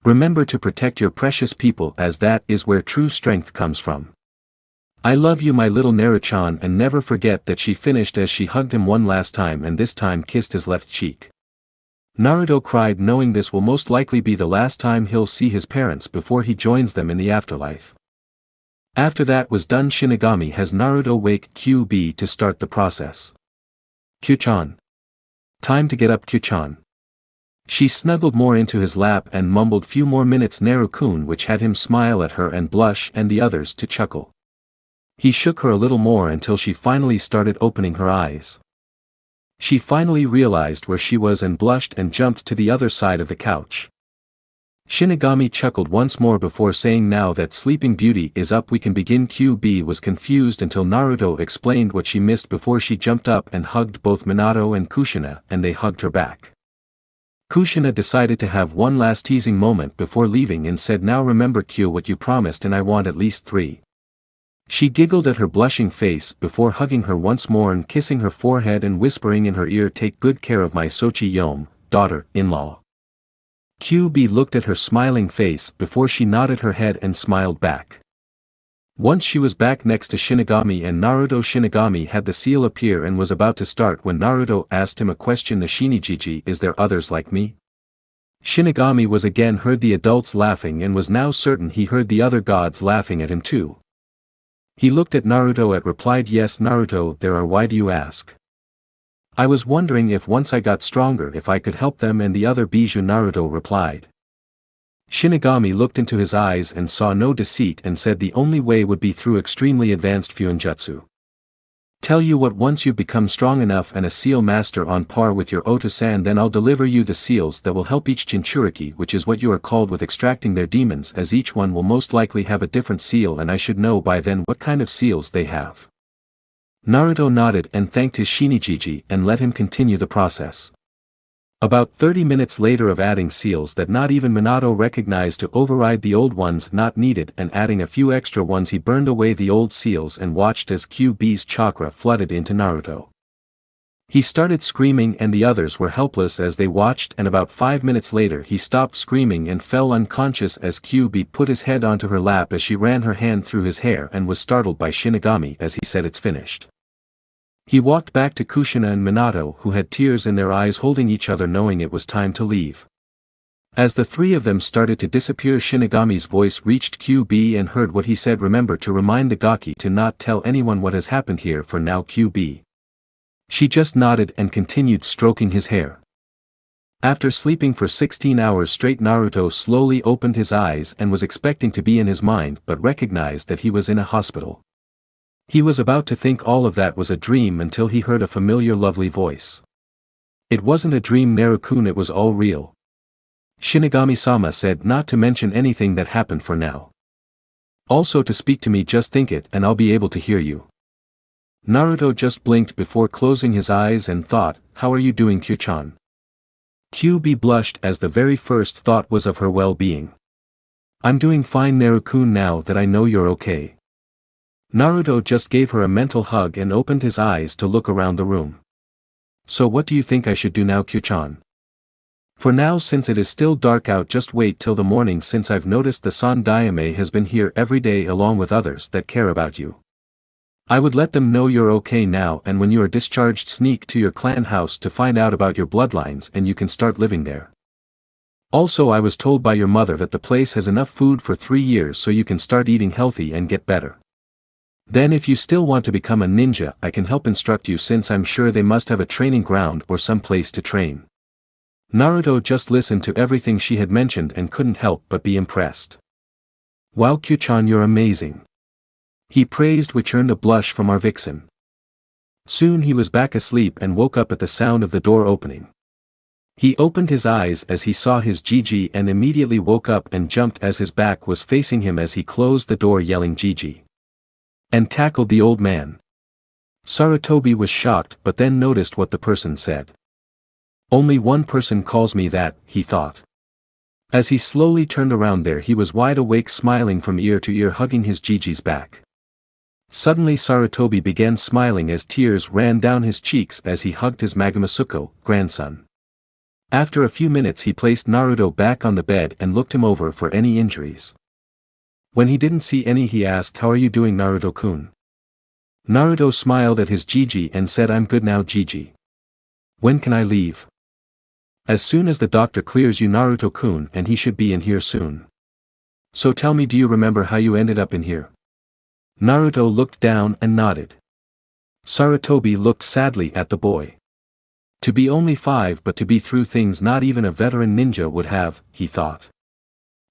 Remember to protect your precious people as that is where true strength comes from. I love you my little Naruto-chan and never forget that she finished as she hugged him one last time and this time kissed his left cheek. Naruto cried knowing this will most likely be the last time he'll see his parents before he joins them in the afterlife. After that was done Shinigami has Naruto wake QB to start the process. Q-chan. Time to get up Q-chan. She snuggled more into his lap and mumbled few more minutes Naru-kun which had him smile at her and blush and the others to chuckle. He shook her a little more until she finally started opening her eyes. She finally realized where she was and blushed and jumped to the other side of the couch. Shinigami chuckled once more before saying, now that Sleeping Beauty is up we can begin. QB was confused until Naruto explained what she missed before she jumped up and hugged both Minato and Kushina, and they hugged her back. Kushina decided to have one last teasing moment before leaving and said, now remember Q what you promised and I want at least 3. She giggled at her blushing face before hugging her once more and kissing her forehead and whispering in her ear, take good care of my Sochi Yome, daughter-in-law. QB looked at her smiling face before she nodded her head and smiled back. Once she was back next to Shinigami and Naruto, Shinigami had the seal appear and was about to start when Naruto asked him a question, Nishinijiji, is there others like me? Shinigami was again heard the adults laughing and was now certain he heard the other gods laughing at him too. He looked at Naruto and replied, yes Naruto, there are. Why do you ask? I was wondering if once I got stronger if I could help them and the other Bijou, Naruto replied. Shinigami looked into his eyes and saw no deceit and said the only way would be through extremely advanced Fuinjutsu. Tell you what, once you become strong enough and a seal master on par with your Oto-san, then I'll deliver you the seals that will help each Jinchuriki, which is what you are called, with extracting their demons, as each one will most likely have a different seal and I should know by then what kind of seals they have. Naruto nodded and thanked his Shinigami and let him continue the process. About 30 minutes later of adding seals that not even Minato recognized to override the old ones not needed and adding a few extra ones, he burned away the old seals and watched as QB's chakra flooded into Naruto. He started screaming and the others were helpless as they watched, and about 5 minutes later he stopped screaming and fell unconscious as QB put his head onto her lap as she ran her hand through his hair and was startled by Shinigami as he said, it's finished. He walked back to Kushina and Minato, who had tears in their eyes, holding each other knowing it was time to leave. As the 3 of them started to disappear, Shinigami's voice reached QB and heard what he said, remember to remind the Gaki to not tell anyone what has happened here for now. QB. She just nodded and continued stroking his hair. After sleeping for 16 hours straight, Naruto slowly opened his eyes and was expecting to be in his mind but recognized that he was in a hospital. He was about to think all of that was a dream until he heard a familiar lovely voice. It wasn't a dream, Naru-kun, it was all real. Shinigami-sama said not to mention anything that happened for now. Also to speak to me, just think it and I'll be able to hear you. Naruto just blinked before closing his eyes and thought, how are you doing, Kyu-chan? QB blushed as the very first thought was of her well-being. I'm doing fine, Naru-kun, now that I know you're okay. Naruto just gave her a mental hug and opened his eyes to look around the room. So what do you think I should do now, Kyu-chan? For now, since it is still dark out, just wait till the morning, since I've noticed the Sandaime has been here every day along with others that care about you. I would let them know you're okay now, and when you are discharged sneak to your clan house to find out about your bloodlines and you can start living there. Also, I was told by your mother that the place has enough food for 3 years so you can start eating healthy and get better. Then if you still want to become a ninja, I can help instruct you, since I'm sure they must have a training ground or some place to train. Naruto just listened to everything she had mentioned and couldn't help but be impressed. Wow, Kyu-chan, you're amazing. He praised, which earned a blush from our vixen. Soon he was back asleep and woke up at the sound of the door opening. He opened his eyes as he saw his Gigi and immediately woke up and jumped as his back was facing him as he closed the door, yelling Gigi. And tackled the old man. Sarutobi was shocked but then noticed what the person said. Only one person calls me that, he thought. As he slowly turned around, there he was wide awake, smiling from ear to ear, hugging his Gigi's back. Suddenly Sarutobi began smiling as tears ran down his cheeks as he hugged his Magamasuko, grandson. After a few minutes he placed Naruto back on the bed and looked him over for any injuries. When he didn't see any, he asked, how are you doing, Naruto-kun? Naruto smiled at his Gigi and said, I'm good now, Gigi. When can I leave? As soon as the doctor clears you, Naruto-kun, and he should be in here soon. So tell me, do you remember how you ended up in here? Naruto looked down and nodded. Sarutobi looked sadly at the boy. To be only 5 but to be through things not even a veteran ninja would have, he thought.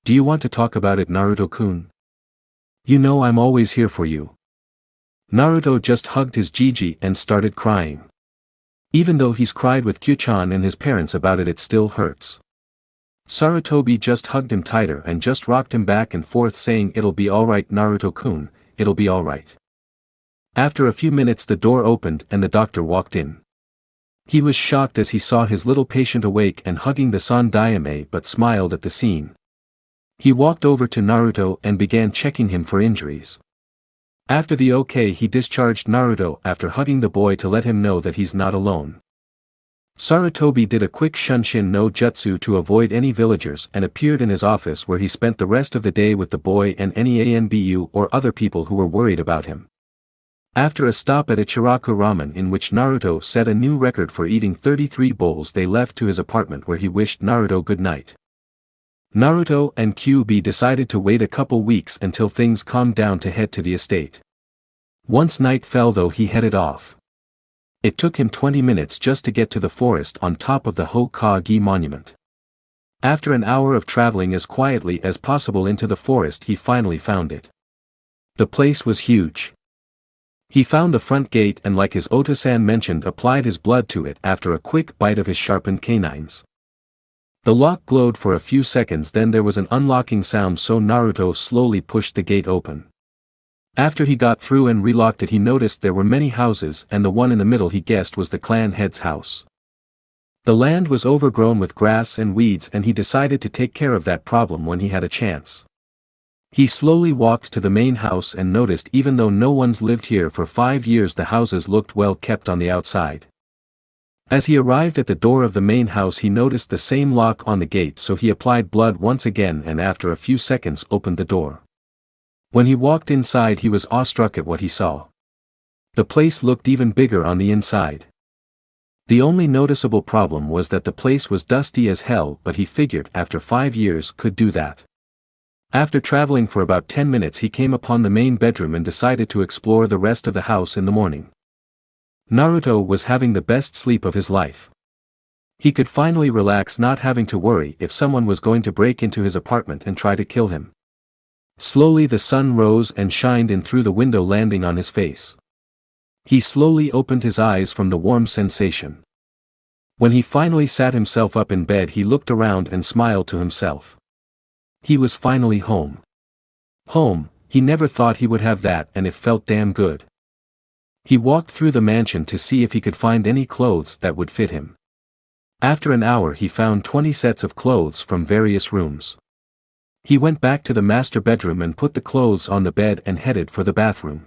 Do you want to talk about it, Naruto-kun? You know I'm always here for you. Naruto just hugged his Gigi and started crying. Even though he's cried with Kyu-chan and his parents about it, it still hurts. Sarutobi just hugged him tighter and just rocked him back and forth saying, "It'll be alright, Naruto-kun, it'll be alright." After a few minutes the door opened and the doctor walked in. He was shocked as he saw his little patient awake and hugging the Sandaime but smiled at the scene. He walked over to Naruto and began checking him for injuries. After the okay, he discharged Naruto after hugging the boy to let him know that he's not alone. Sarutobi did a quick Shunshin no Jutsu to avoid any villagers and appeared in his office where he spent the rest of the day with the boy and any ANBU or other people who were worried about him. After a stop at Ichiraku Ramen in which Naruto set a new record for eating 33 bowls, they left to his apartment where he wished Naruto good night. Naruto and QB decided to wait a couple weeks until things calmed down to head to the estate. Once night fell though, he headed off. It took him 20 minutes just to get to the forest on top of the Hokage monument. After an hour of traveling as quietly as possible into the forest, he finally found it. The place was huge. He found the front gate and, like his Oto-san mentioned, applied his blood to it after a quick bite of his sharpened canines. The lock glowed for a few seconds, then there was an unlocking sound, so Naruto slowly pushed the gate open. After he got through and relocked it, he noticed there were many houses and the one in the middle he guessed was the clan head's house. The land was overgrown with grass and weeds and he decided to take care of that problem when he had a chance. He slowly walked to the main house and noticed even though no one's lived here for 5 years, the houses looked well kept on the outside. As he arrived at the door of the main house, he noticed the same lock on the gate, so he applied blood once again and after a few seconds opened the door. When he walked inside, he was awestruck at what he saw. The place looked even bigger on the inside. The only noticeable problem was that the place was dusty as hell, but he figured after 5 years could do that. After traveling for about 10 minutes, he came upon the main bedroom and decided to explore the rest of the house in the morning. Naruto was having the best sleep of his life. He could finally relax, not having to worry if someone was going to break into his apartment and try to kill him. Slowly the sun rose and shined in through the window, landing on his face. He slowly opened his eyes from the warm sensation. When he finally sat himself up in bed, he looked around and smiled to himself. He was finally home. Home, he never thought he would have that, and it felt damn good. He walked through the mansion to see if he could find any clothes that would fit him. After an hour he found 20 sets of clothes from various rooms. He went back to the master bedroom and put the clothes on the bed and headed for the bathroom.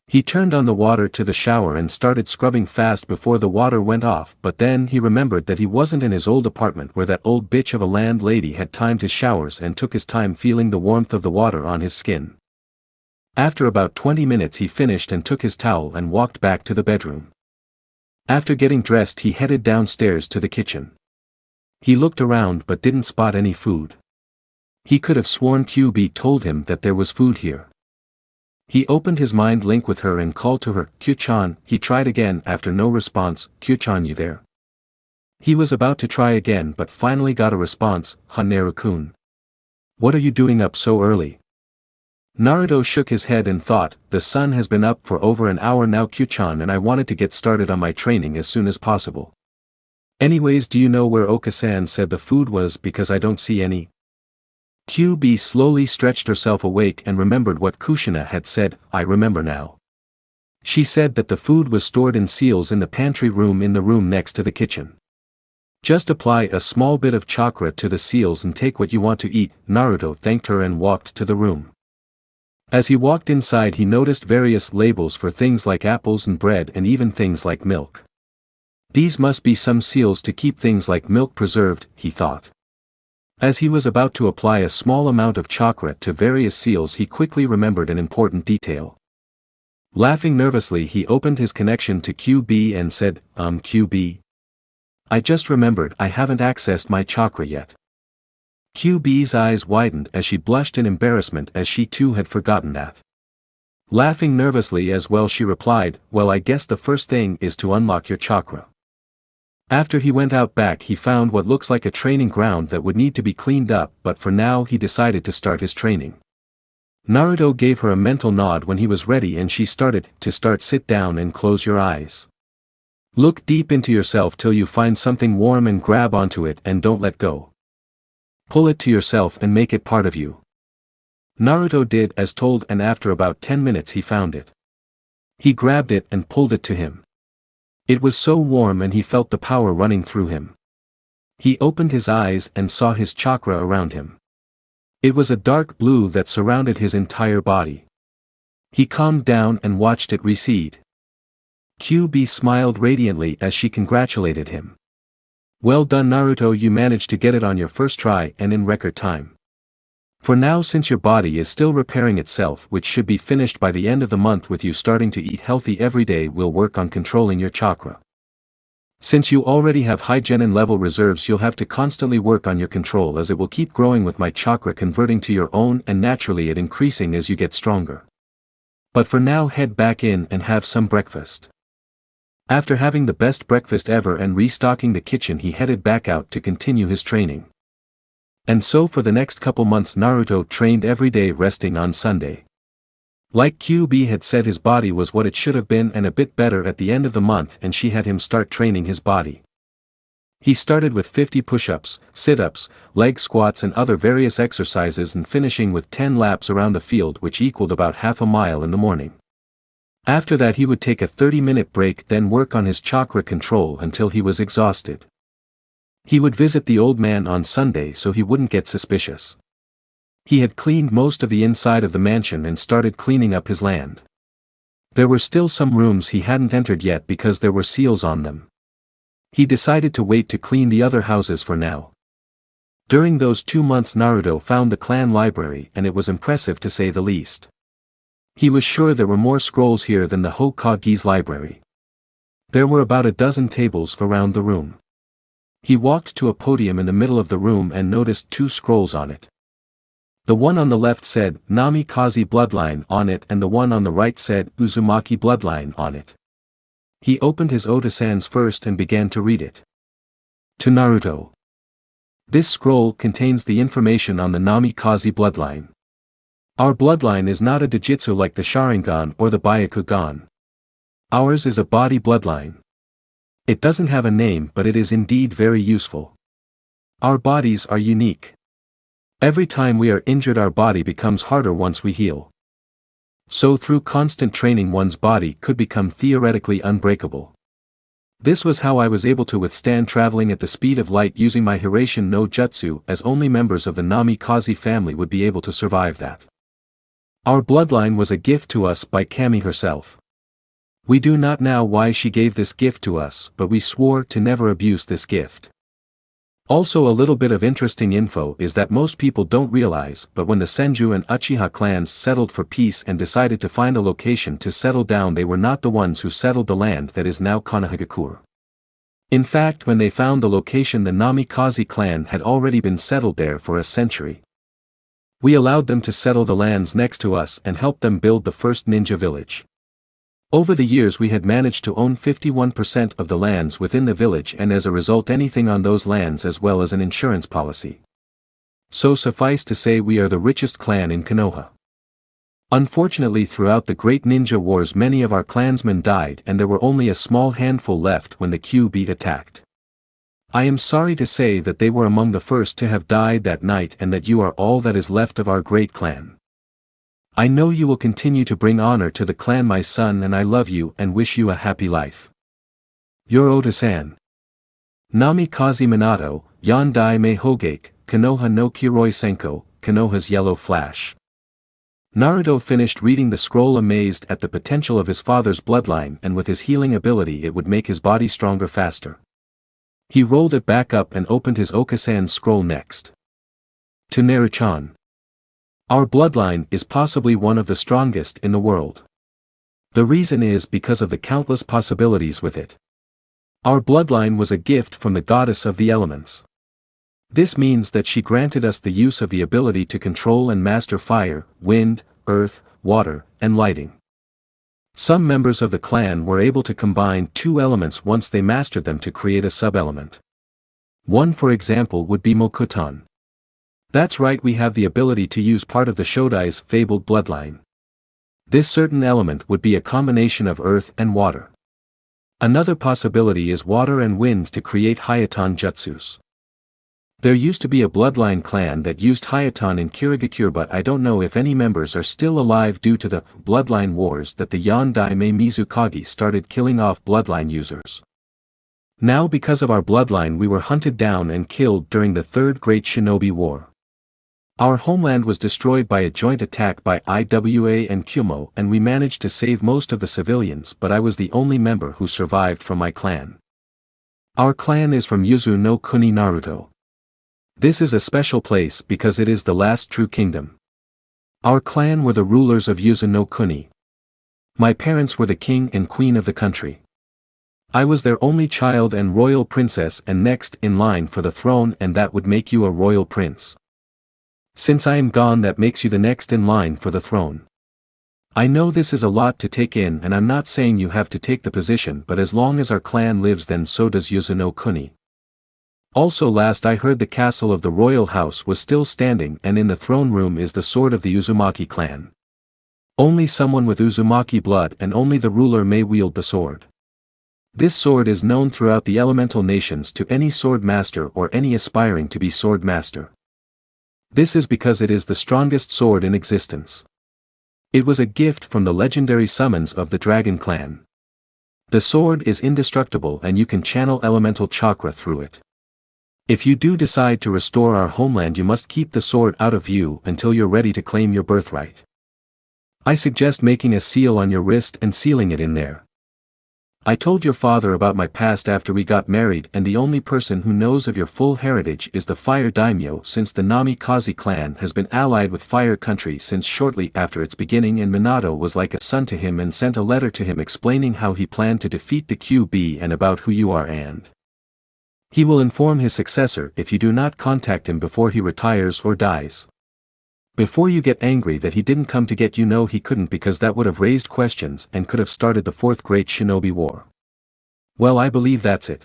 He turned on the water to the shower and started scrubbing fast before the water went off, but then he remembered that he wasn't in his old apartment where that old bitch of a landlady had timed his showers, and took his time feeling the warmth of the water on his skin. After about 20 minutes he finished and took his towel and walked back to the bedroom. After getting dressed he headed downstairs to the kitchen. He looked around but didn't spot any food. He could have sworn QB told him that there was food here. He opened his mind link with her and called to her, "Kyu-chan." He tried again after no response, "Kyu-chan, you there?" He was about to try again but finally got a response, "Haneru-kun. What are you doing up so early?" Naruto shook his head and thought, "The sun has been up for over an hour now, Kyu-chan, and I wanted to get started on my training as soon as possible. Anyways, do you know where Oka-san said the food was, because I don't see any?" QB slowly stretched herself awake and remembered what Kushina had said. "I remember now. She said that the food was stored in seals in the pantry room in the room next to the kitchen. Just apply a small bit of chakra to the seals and take what you want to eat." Naruto thanked her and walked to the room. As he walked inside he noticed various labels for things like apples and bread and even things like milk. These must be some seals to keep things like milk preserved, he thought. As he was about to apply a small amount of chakra to various seals, he quickly remembered an important detail. Laughing nervously he opened his connection to QB and said, QB. I just remembered I haven't accessed my chakra yet." QB's eyes widened as she blushed in embarrassment, as she too had forgotten that. Laughing nervously as well she replied, "Well, I guess the first thing is to unlock your chakra." After he went out back he found what looks like a training ground that would need to be cleaned up, but for now he decided to start his training. Naruto gave her a mental nod when he was ready and she started. Sit down and close your eyes. Look deep into yourself till you find something warm and grab onto it and don't let go. Pull it to yourself and make it part of you. Naruto did as told, and after about 10 minutes he found it. He grabbed it and pulled it to him. It was so warm and he felt the power running through him. He opened his eyes and saw his chakra around him. It was a dark blue that surrounded his entire body. He calmed down and watched it recede. QB smiled radiantly as she congratulated him. Well done Naruto, you managed to get it on your first try and in record time. For now, since your body is still repairing itself, which should be finished by the end of the month with you starting to eat healthy every day, we'll work on controlling your chakra. Since you already have high genin level reserves, you'll have to constantly work on your control, as it will keep growing with my chakra converting to your own and naturally it increasing as you get stronger. But for now, head back in and have some breakfast. After having the best breakfast ever and restocking the kitchen, he headed back out to continue his training. And so for the next couple months Naruto trained every day, resting on Sunday. Like QB had said, his body was what it should have been and a bit better at the end of the month, and she had him start training his body. He started with 50 push-ups, sit-ups, leg squats and other various exercises, and finishing with 10 laps around the field, which equaled about half a mile in the morning. After that he would take a 30-minute break, then work on his chakra control until he was exhausted. He would visit the old man on Sunday so he wouldn't get suspicious. He had cleaned most of the inside of the mansion and started cleaning up his land. There were still some rooms he hadn't entered yet because there were seals on them. He decided to wait to clean the other houses for now. During those 2 months Naruto found the clan library, and it was impressive to say the least. He was sure there were more scrolls here than the Hokage's library. There were about a dozen tables around the room. He walked to a podium in the middle of the room and noticed 2 scrolls on it. The one on the left said Namikaze bloodline on it, and the one on the right said Uzumaki bloodline on it. He opened his Otosan's first and began to read it. To Naruto. This scroll contains the information on the Namikaze bloodline. Our bloodline is not a Dojutsu like the Sharingan or the Byakugan. Ours is a body bloodline. It doesn't have a name, but it is indeed very useful. Our bodies are unique. Every time we are injured, our body becomes harder once we heal. So through constant training, one's body could become theoretically unbreakable. This was how I was able to withstand traveling at the speed of light using my Hiraishin no Jutsu, as only members of the Namikaze family would be able to survive that. Our bloodline was a gift to us by Kami herself. We do not know why she gave this gift to us, but we swore to never abuse this gift. Also, a little bit of interesting info is that most people don't realize, but when the Senju and Uchiha clans settled for peace and decided to find a location to settle down, they were not the ones who settled the land that is now Konohagakure. In fact, when they found the location, the Namikaze clan had already been settled there for a century. We allowed them to settle the lands next to us and helped them build the first ninja village. Over the years we had managed to own 51% of the lands within the village, and as a result anything on those lands, as well as an insurance policy. So suffice to say, we are the richest clan in Konoha. Unfortunately, throughout the great ninja wars many of our clansmen died, and there were only a small handful left when the QB attacked. I am sorry to say that they were among the first to have died that night, and that you are all that is left of our great clan. I know you will continue to bring honor to the clan, my son, and I love you and wish you a happy life. Your Oto-san. Namikaze Minato, Yandai me Hogake, Konoha no Kiroi Senko, Konoha's Yellow Flash. Naruto finished reading the scroll, amazed at the potential of his father's bloodline, and with his healing ability it would make his body stronger faster. He rolled it back up and opened his Okasan's scroll next. To Naruto-chan. Our bloodline is possibly one of the strongest in the world. The reason is because of the countless possibilities with it. Our bloodline was a gift from the goddess of the elements. This means that she granted us the use of the ability to control and master fire, wind, earth, water, and lighting. Some members of the clan were able to combine 2 elements once they mastered them to create a sub-element. One, for example, would be Mokuton. That's right, we have the ability to use part of the Shodai's fabled bloodline. This certain element would be a combination of earth and water. Another possibility is water and wind to create Hayaton Jutsus. There used to be a bloodline clan that used Hayatan in Kirigakure, but I don't know if any members are still alive due to the bloodline wars that the Yondaime Mizukage started killing off bloodline users. Now because of our bloodline we were hunted down and killed during the Third Great Shinobi War. Our homeland was destroyed by a joint attack by IWA and Kyumo, and we managed to save most of the civilians, but I was the only member who survived from my clan. Our clan is from Yuzu no Kuni Naruto. This is a special place because it is the last true kingdom. Our clan were the rulers of Yuzu no Kuni. My parents were the king and queen of the country. I was their only child and royal princess and next in line for the throne, and that would make you a royal prince. Since I am gone, that makes you the next in line for the throne. I know this is a lot to take in, and I'm not saying you have to take the position, but as long as our clan lives then so does Yuzu no Kuni. Also last I heard the castle of the royal house was still standing, and in the throne room is the sword of the Uzumaki clan. Only someone with Uzumaki blood and only the ruler may wield the sword. This sword is known throughout the elemental nations to any sword master or any aspiring to be sword master. This is because it is the strongest sword in existence. It was a gift from the legendary summons of the Dragon Clan. The sword is indestructible and you can channel elemental chakra through it. If you do decide to restore our homeland, you must keep the sword out of view until you're ready to claim your birthright. I suggest making a seal on your wrist and sealing it in there. I told your father about my past after we got married, and the only person who knows of your full heritage is the Fire Daimyo, since the Namikaze clan has been allied with Fire Country since shortly after its beginning, and Minato was like a son to him and sent a letter to him explaining how he planned to defeat the QB and about who you are, and he will inform his successor if you do not contact him before he retires or dies. Before you get angry that he didn't come to get you, know he couldn't, because that would have raised questions and could have started the Fourth Great Shinobi War. Well, I believe that's it.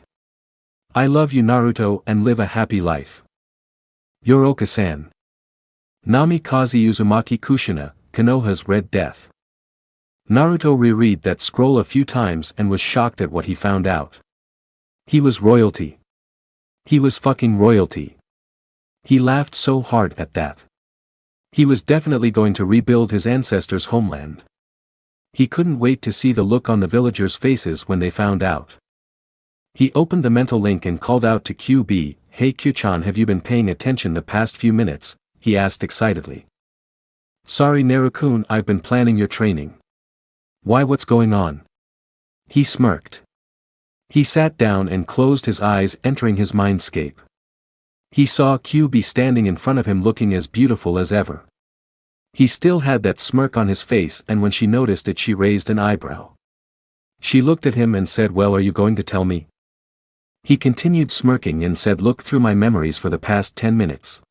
I love you, Naruto, and live a happy life. Yoroka-san. NamikazeUzumaki Kushina, Konoha's Red Death. Naruto reread that scroll a few times and was shocked at what he found out. He was royalty. He was fucking royalty. He laughed so hard at that. He was definitely going to rebuild his ancestors' homeland. He couldn't wait to see the look on the villagers' faces when they found out. He opened the mental link and called out to QB, "Hey Q-chan, have you been paying attention the past few minutes?" he asked excitedly. "Sorry Naru-kun, I've been planning your training." "Why, what's going on?" He smirked. He sat down and closed his eyes, entering his mindscape. He saw QB standing in front of him looking as beautiful as ever. He still had that smirk on his face, and when she noticed it she raised an eyebrow. She looked at him and said, "Well, are you going to tell me?" He continued smirking and said, "Look through my memories for the past 10 minutes.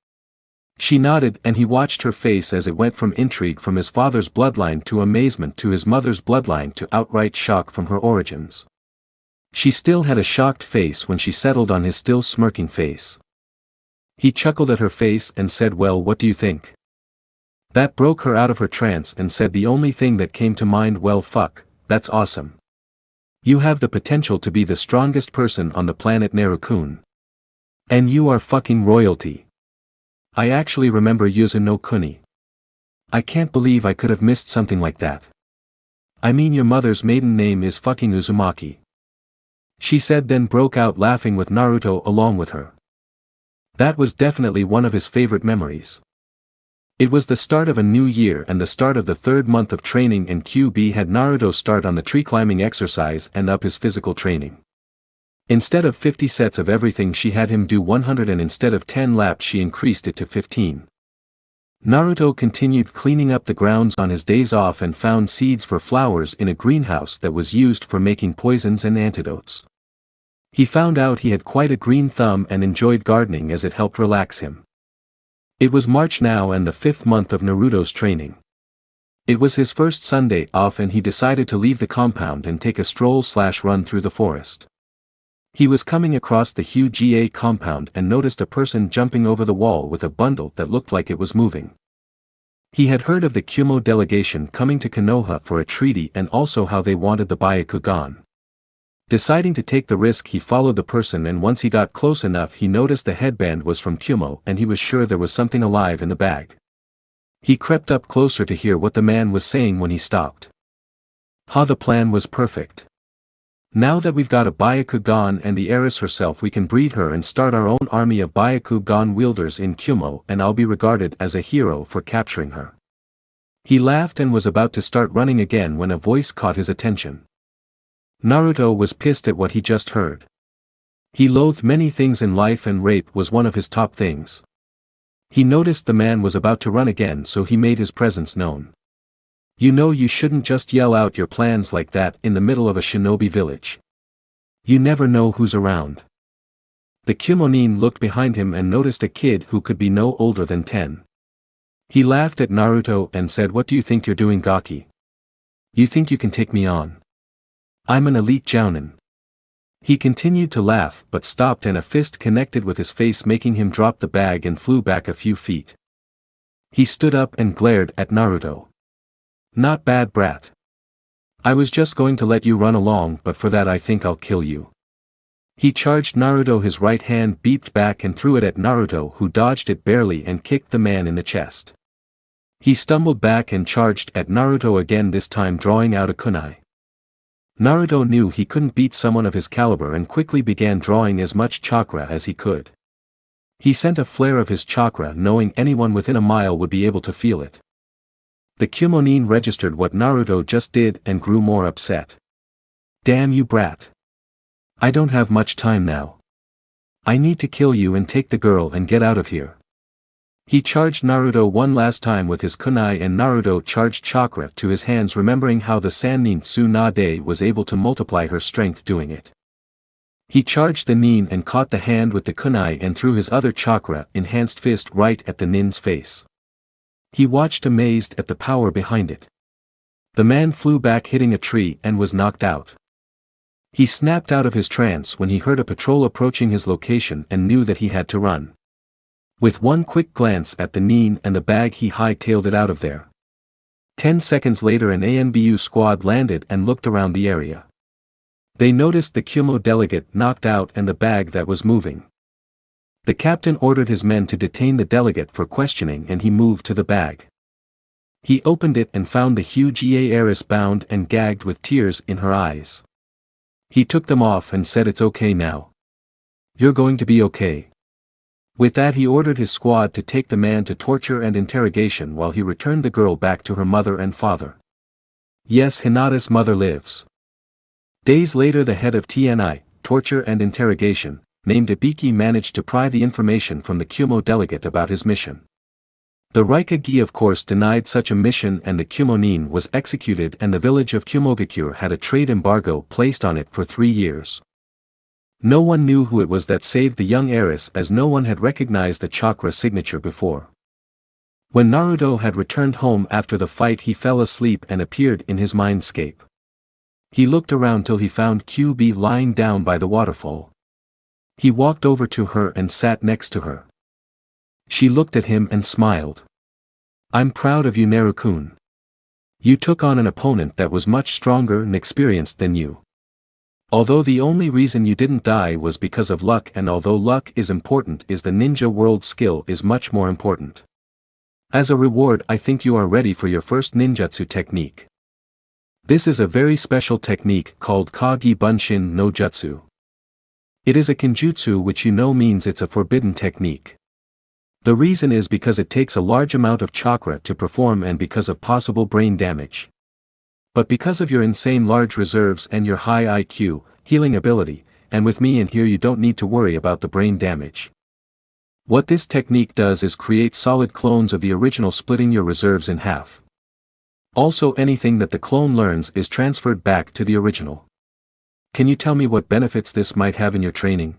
She nodded, and he watched her face as it went from intrigue from his father's bloodline to amazement to his mother's bloodline to outright shock from her origins. She still had a shocked face when she settled on his still smirking face. He chuckled at her face and said, "Well, what do you think?" That broke her out of her trance and said the only thing that came to mind, "Well, fuck, that's awesome. You have the potential to be the strongest person on the planet, Naru-kun. And you are fucking royalty. I actually remember Yuzu no Kuni. I can't believe I could have missed something like that. I mean, your mother's maiden name is fucking Uzumaki," she said, then broke out laughing with Naruto along with her. That was definitely one of his favorite memories. It was the start of a new year and the start of the third month of training, and QB had Naruto start on the tree climbing exercise and up his physical training. Instead of 50 sets of everything she had him do 100, and instead of 10 laps she increased it to 15. Naruto continued cleaning up the grounds on his days off and found seeds for flowers in a greenhouse that was used for making poisons and antidotes. He found out he had quite a green thumb and enjoyed gardening as it helped relax him. It was March now and the 5th month of Naruto's training. It was his first Sunday off, and he decided to leave the compound and take a stroll/run through the forest. He was coming across the Hyuga compound and noticed a person jumping over the wall with a bundle that looked like it was moving. He had heard of the Kumo delegation coming to Konoha for a treaty and also how they wanted the Byakugan. Deciding to take the risk, he followed the person, and once he got close enough he noticed the headband was from Kumo and he was sure there was something alive in the bag. He crept up closer to hear what the man was saying when he stopped. The plan was perfect. Now that we've got a Byakugan and the heiress herself, we can breed her and start our own army of Byakugan wielders in Kumo, and I'll be regarded as a hero for capturing her. He laughed and was about to start running again when a voice caught his attention. Naruto was pissed at what he just heard. He loathed many things in life and rape was one of his top things. He noticed the man was about to run again, so he made his presence known. You know, you shouldn't just yell out your plans like that in the middle of a shinobi village. You never know who's around. The Kumonin looked behind him and noticed a kid who could be no older than 10. He laughed at Naruto and said, "What do you think you're doing, Gaki? You think you can take me on? I'm an elite jounin." He continued to laugh but stopped and a fist connected with his face, making him drop the bag and flew back a few feet. He stood up and glared at Naruto. "Not bad, brat. I was just going to let you run along, but for that I think I'll kill you." He charged Naruto. His right hand beeped back and threw it at Naruto, who dodged it barely and kicked the man in the chest. He stumbled back and charged at Naruto again, this time drawing out a kunai. Naruto knew he couldn't beat someone of his caliber and quickly began drawing as much chakra as he could. He sent a flare of his chakra, knowing anyone within a mile would be able to feel it. The Kumonin registered what Naruto just did and grew more upset. "Damn you, brat. I don't have much time now. I need to kill you and take the girl and get out of here." He charged Naruto one last time with his kunai and Naruto charged chakra to his hands, remembering how the Sannin Tsunade was able to multiply her strength doing it. He charged the nin and caught the hand with the kunai and threw his other chakra-enhanced fist right at the nin's face. He watched amazed at the power behind it. The man flew back, hitting a tree, and was knocked out. He snapped out of his trance when he heard a patrol approaching his location and knew that he had to run. With one quick glance at the nin and the bag, he hightailed it out of there. 10 seconds later an ANBU squad landed and looked around the area. They noticed the Kumo delegate knocked out and the bag that was moving. The captain ordered his men to detain the delegate for questioning and he moved to the bag. He opened it and found the huge heiress bound and gagged with tears in her eyes. He took them off and said, "It's okay now. You're going to be okay." With that he ordered his squad to take the man to torture and interrogation while he returned the girl back to her mother and father. Yes, Hinata's mother lives. Days later the head of TNI, torture and interrogation, named Ibiki, managed to pry the information from the Kumo delegate about his mission. The Raikage of course denied such a mission and the Kumonin was executed and the village of Kumogakure had a trade embargo placed on it for 3 years. No one knew who it was that saved the young heiress, as no one had recognized the chakra signature before. When Naruto had returned home after the fight he fell asleep and appeared in his mindscape. He looked around till he found QB lying down by the waterfall. He walked over to her and sat next to her. She looked at him and smiled. "I'm proud of you, Naru-kun. You took on an opponent that was much stronger and experienced than you. Although the only reason you didn't die was because of luck, and although luck is important, is the ninja world skill is much more important. As a reward I think you are ready for your first ninjutsu technique. This is a very special technique called Kagi Bunshin no Jutsu. It is a kenjutsu, which you know means it's a forbidden technique. The reason is because it takes a large amount of chakra to perform and because of possible brain damage. But because of your insane large reserves and your high IQ, healing ability, and with me in here you don't need to worry about the brain damage. What this technique does is create solid clones of the original, splitting your reserves in half. Also anything that the clone learns is transferred back to the original. Can you tell me what benefits this might have in your training?"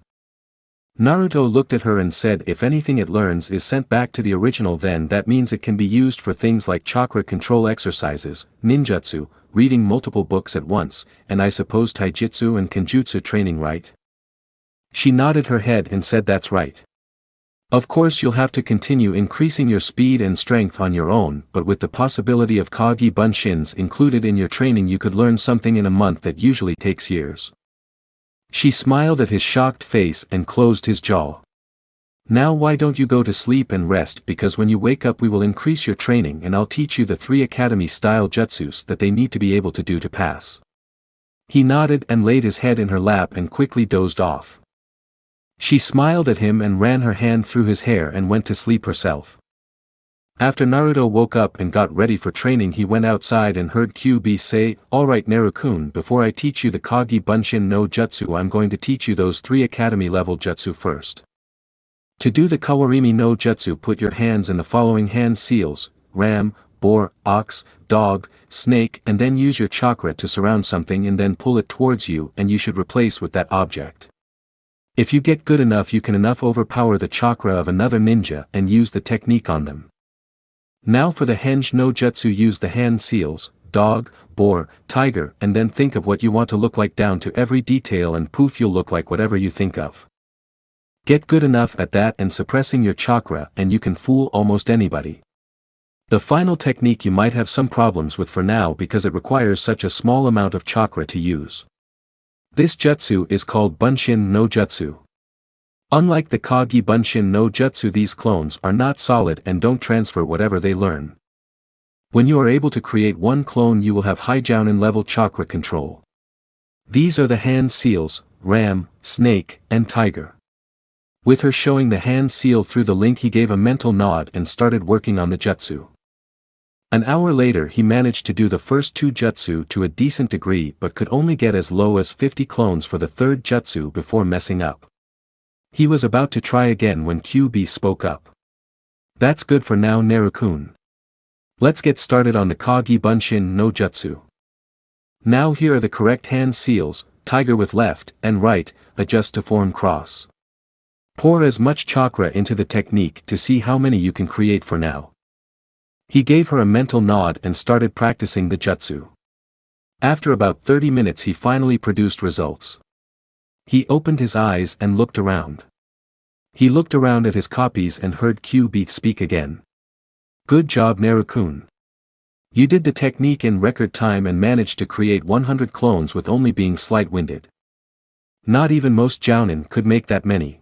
Naruto looked at her and said, "If anything it learns is sent back to the original, then that means it can be used for things like chakra control exercises, ninjutsu, reading multiple books at once, and I suppose taijutsu and kenjutsu training, right?" She nodded her head and said, "That's right. Of course you'll have to continue increasing your speed and strength on your own, but with the possibility of Kagi Bunshins included in your training you could learn something in a month that usually takes years." She smiled at his shocked face and closed his jaw. Now why don't you go to sleep and rest, because when you wake up we will increase your training and I'll teach you the 3 academy-style jutsus that they need to be able to do to pass. He nodded and laid his head in her lap and quickly dozed off. She smiled at him and ran her hand through his hair and went to sleep herself. After Naruto woke up and got ready for training, he went outside and heard QB say, "Alright Naru-kun, before I teach you the Kage Bunshin no Jutsu, I'm going to teach you those 3 academy level jutsu first. To do the Kawarimi no Jutsu, put your hands in the following hand seals: ram, boar, ox, dog, snake, and then use your chakra to surround something and then pull it towards you, and you should replace with that object. If you get good enough you can overpower the chakra of another ninja and use the technique on them. Now for the Henge no Jutsu, use the hand seals, dog, boar, tiger, and then think of what you want to look like down to every detail and poof, you'll look like whatever you think of. Get good enough at that and suppressing your chakra and you can fool almost anybody. The final technique you might have some problems with for now because it requires such a small amount of chakra to use. This jutsu is called Bunshin no Jutsu. Unlike the Kage Bunshin no Jutsu, these clones are not solid and don't transfer whatever they learn. When you are able to create one clone you will have high Jounin level chakra control. These are the hand seals, ram, snake, and tiger. With her showing the hand seal through the link, he gave a mental nod and started working on the jutsu. An hour later he managed to do the first 2 jutsu to a decent degree but could only get as low as 50 clones for the 3rd jutsu before messing up. He was about to try again when QB spoke up. That's good for now Naru-kun. Let's get started on the Kage Bunshin no Jutsu. Now here are the correct hand seals: tiger with left and right, adjust to form cross. Pour as much chakra into the technique to see how many you can create for now. He gave her a mental nod and started practicing the jutsu. After about 30 minutes he finally produced results. He opened his eyes and looked around. He looked around at his copies and heard QB speak again. Good job Naru-kun. You did the technique in record time and managed to create 100 clones with only being slight-winded. Not even most Jounin could make that many.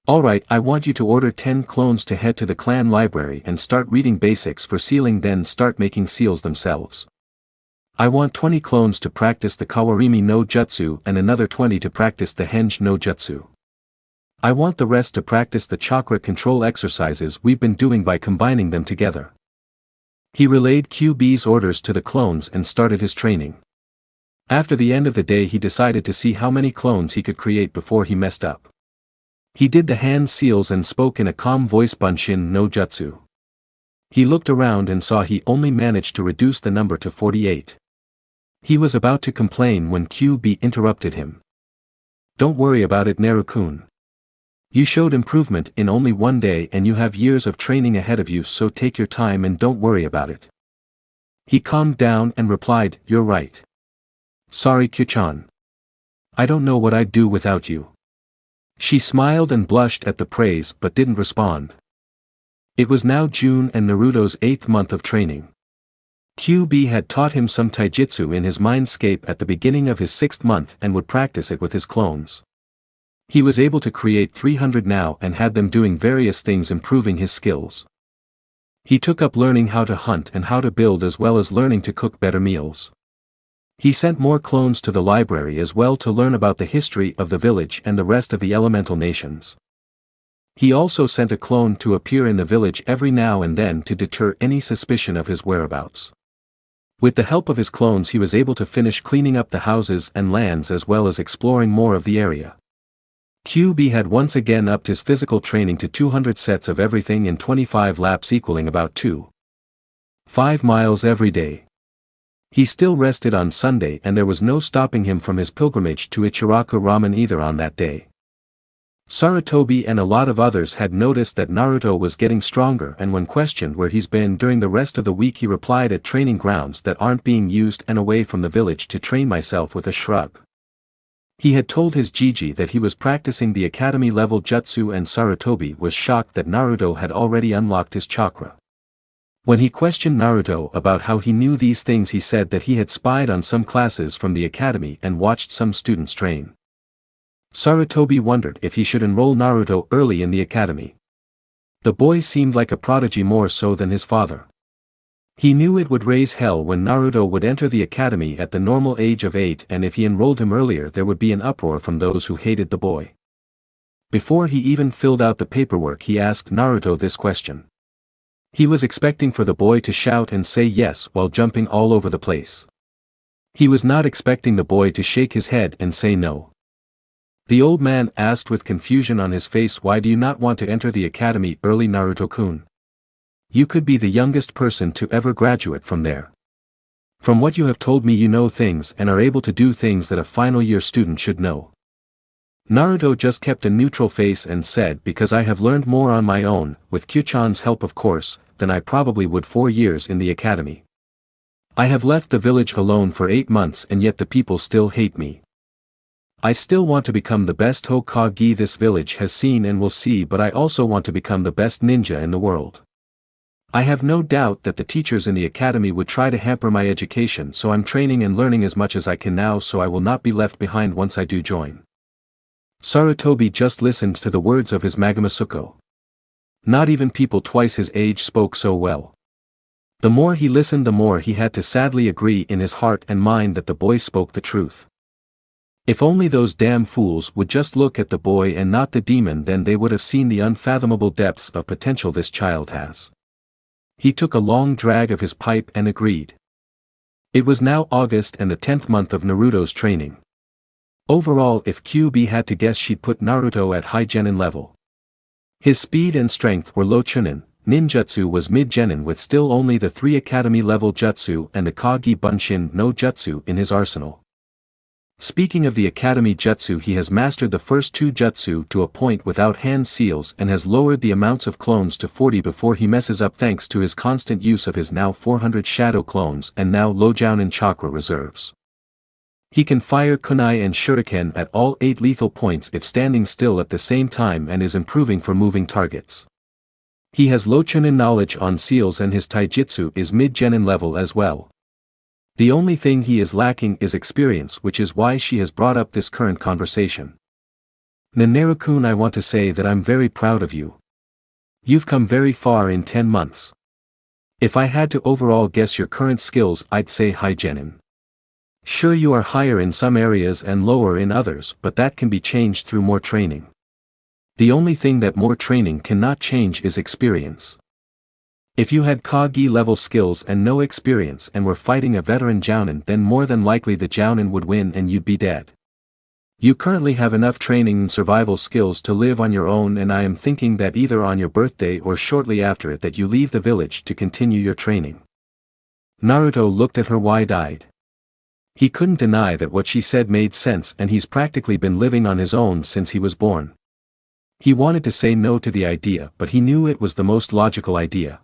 Alright, I want you to order 10 clones to head to the clan library and start reading basics for sealing, then start making seals themselves. I want 20 clones to practice the Kawarimi no Jutsu and another 20 to practice the Henge no Jutsu. I want the rest to practice the chakra control exercises we've been doing by combining them together. He relayed QB's orders to the clones and started his training. After the end of the day he decided to see how many clones he could create before he messed up. He did the hand seals and spoke in a calm voice: Bunshin no Jutsu. He looked around and saw he only managed to reduce the number to 48. He was about to complain when QB interrupted him. Don't worry about it Naru-kun. You showed improvement in only 1 day and you have years of training ahead of you, so take your time and don't worry about it. He calmed down and replied, You're right. Sorry Kyu-chan. I don't know what I'd do without you. She smiled and blushed at the praise but didn't respond. It was now June and Naruto's 8th month of training. QB had taught him some taijutsu in his mindscape at the beginning of his 6th month and would practice it with his clones. He was able to create 300 now and had them doing various things, improving his skills. He took up learning how to hunt and how to build, as well as learning to cook better meals. He sent more clones to the library as well to learn about the history of the village and the rest of the elemental nations. He also sent a clone to appear in the village every now and then to deter any suspicion of his whereabouts. With the help of his clones he was able to finish cleaning up the houses and lands as well as exploring more of the area. QB had once again upped his physical training to 200 sets of everything in 25 laps, equaling about 2.5 miles every day. He still rested on Sunday and there was no stopping him from his pilgrimage to Ichiraku Ramen either on that day. Sarutobi and a lot of others had noticed that Naruto was getting stronger, and when questioned where he's been during the rest of the week he replied, at training grounds that aren't being used and away from the village to train myself, with a shrug. He had told his Jiji that he was practicing the academy level jutsu, and Sarutobi was shocked that Naruto had already unlocked his chakra. When he questioned Naruto about how he knew these things, he said that he had spied on some classes from the academy and watched some students train. Sarutobi wondered if he should enroll Naruto early in the academy. The boy seemed like a prodigy more so than his father. He knew it would raise hell when Naruto would enter the academy at the normal age of 8, and if he enrolled him earlier there would be an uproar from those who hated the boy. Before he even filled out the paperwork he asked Naruto this question. He was expecting for the boy to shout and say yes while jumping all over the place. He was not expecting the boy to shake his head and say no. The old man asked with confusion on his face, "Why do you not want to enter the academy early, Naruto-kun? You could be the youngest person to ever graduate from there. From what you have told me, you know things and are able to do things that a final year student should know." Naruto just kept a neutral face and said, "Because I have learned more on my own, with Kyu-chan's help of course, than I probably would 4 years in the academy. I have left the village alone for 8 months and yet the people still hate me. I still want to become the best Hokage this village has seen and will see, but I also want to become the best ninja in the world. I have no doubt that the teachers in the academy would try to hamper my education, so I'm training and learning as much as I can now so I will not be left behind once I do join." Sarutobi just listened to the words of his Magamasuko. Not even people twice his age spoke so well. The more he listened the more he had to sadly agree in his heart and mind that the boy spoke the truth. If only those damn fools would just look at the boy and not the demon, then they would have seen the unfathomable depths of potential this child has. He took a long drag of his pipe and agreed. It was now August and the 10th month of Naruto's training. Overall, if QB had to guess, she'd put Naruto at high genin level. His speed and strength were low chunin, ninjutsu was mid genin with still only the 3 academy level jutsu and the Kage Bunshin no jutsu in his arsenal. Speaking of the academy jutsu, he has mastered the first 2 jutsu to a point without hand seals and has lowered the amounts of clones to 40 before he messes up thanks to his constant use of his now 400 shadow clones and now low jounin chakra reserves. He can fire kunai and shuriken at all 8 lethal points if standing still at the same time and is improving for moving targets. He has low chunin knowledge on seals and his taijutsu is mid-genin level as well. The only thing he is lacking is experience, which is why she has brought up this current conversation. "Naruto-kun, I want to say that I'm very proud of you. You've come very far in 10 months. If I had to overall guess your current skills, I'd say high genin. Sure, you are higher in some areas and lower in others, but that can be changed through more training. The only thing that more training cannot change is experience. If you had Kage level skills and no experience and were fighting a veteran jounin, then more than likely the jounin would win and you'd be dead. You currently have enough training and survival skills to live on your own, and I am thinking that either on your birthday or shortly after it that you leave the village to continue your training." Naruto looked at her wide-eyed. He couldn't deny that what she said made sense, and he's practically been living on his own since he was born. He wanted to say no to the idea, but he knew it was the most logical idea.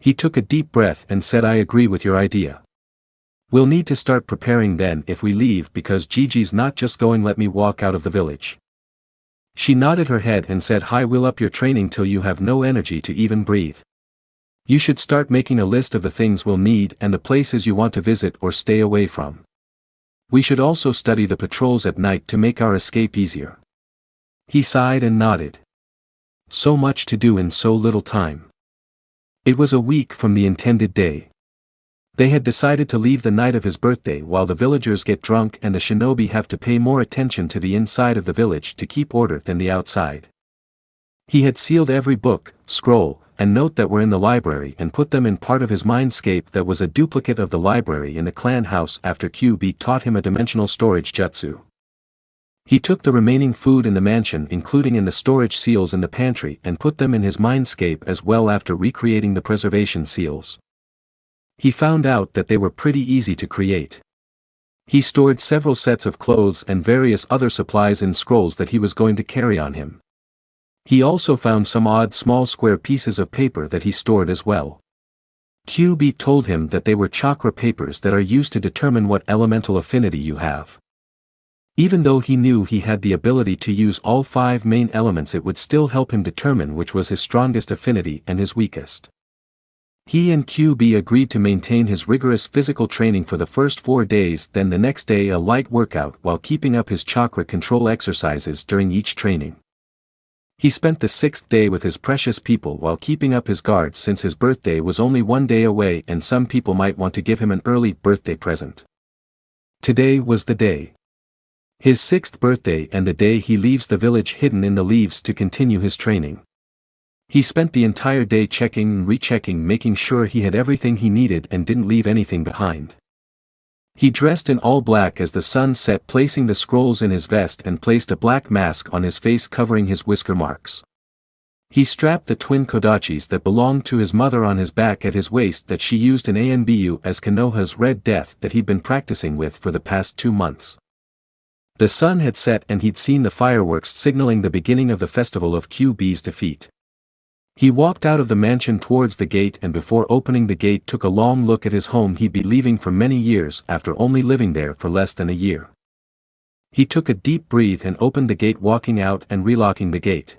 He took a deep breath and said, "I agree with your idea. We'll need to start preparing then if we leave, because Gigi's not just going let me walk out of the village." She nodded her head and said, "Hi, we'll up your training till you have no energy to even breathe. You should start making a list of the things we'll need and the places you want to visit or stay away from. We should also study the patrols at night to make our escape easier." He sighed and nodded. So much to do in so little time. It was a week from the intended day. They had decided to leave the night of his birthday while the villagers get drunk and the shinobi have to pay more attention to the inside of the village to keep order than the outside. He had sealed every book, scroll, and note that were in the library and put them in part of his mindscape that was a duplicate of the library in the clan house after QB taught him a dimensional storage jutsu. He took the remaining food in the mansion, including in the storage seals in the pantry, and put them in his mindscape as well after recreating the preservation seals. He found out that they were pretty easy to create. He stored several sets of clothes and various other supplies in scrolls that he was going to carry on him. He also found some odd small square pieces of paper that he stored as well. QB told him that they were chakra papers that are used to determine what elemental affinity you have. Even though he knew he had the ability to use all 5 main elements, it would still help him determine which was his strongest affinity and his weakest. He and QB agreed to maintain his rigorous physical training for the first 4 days, then the next day a light workout while keeping up his chakra control exercises during each training. He spent the 6th day with his precious people while keeping up his guard since his birthday was only 1 day away and some people might want to give him an early birthday present. Today was the day. His 6th birthday and the day he leaves the village hidden in the leaves to continue his training. He spent the entire day checking and rechecking, making sure he had everything he needed and didn't leave anything behind. He dressed in all black as the sun set, placing the scrolls in his vest and placed a black mask on his face covering his whisker marks. He strapped the twin kodachis that belonged to his mother on his back at his waist that she used in Anbu as Konoha's Red Death that he'd been practicing with for the past 2 months. The sun had set and he'd seen the fireworks signaling the beginning of the festival of QB's defeat. He walked out of the mansion towards the gate and before opening the gate took a long look at his home he'd be leaving for many years after only living there for less than a year. He took a deep breath and opened the gate, walking out and relocking the gate.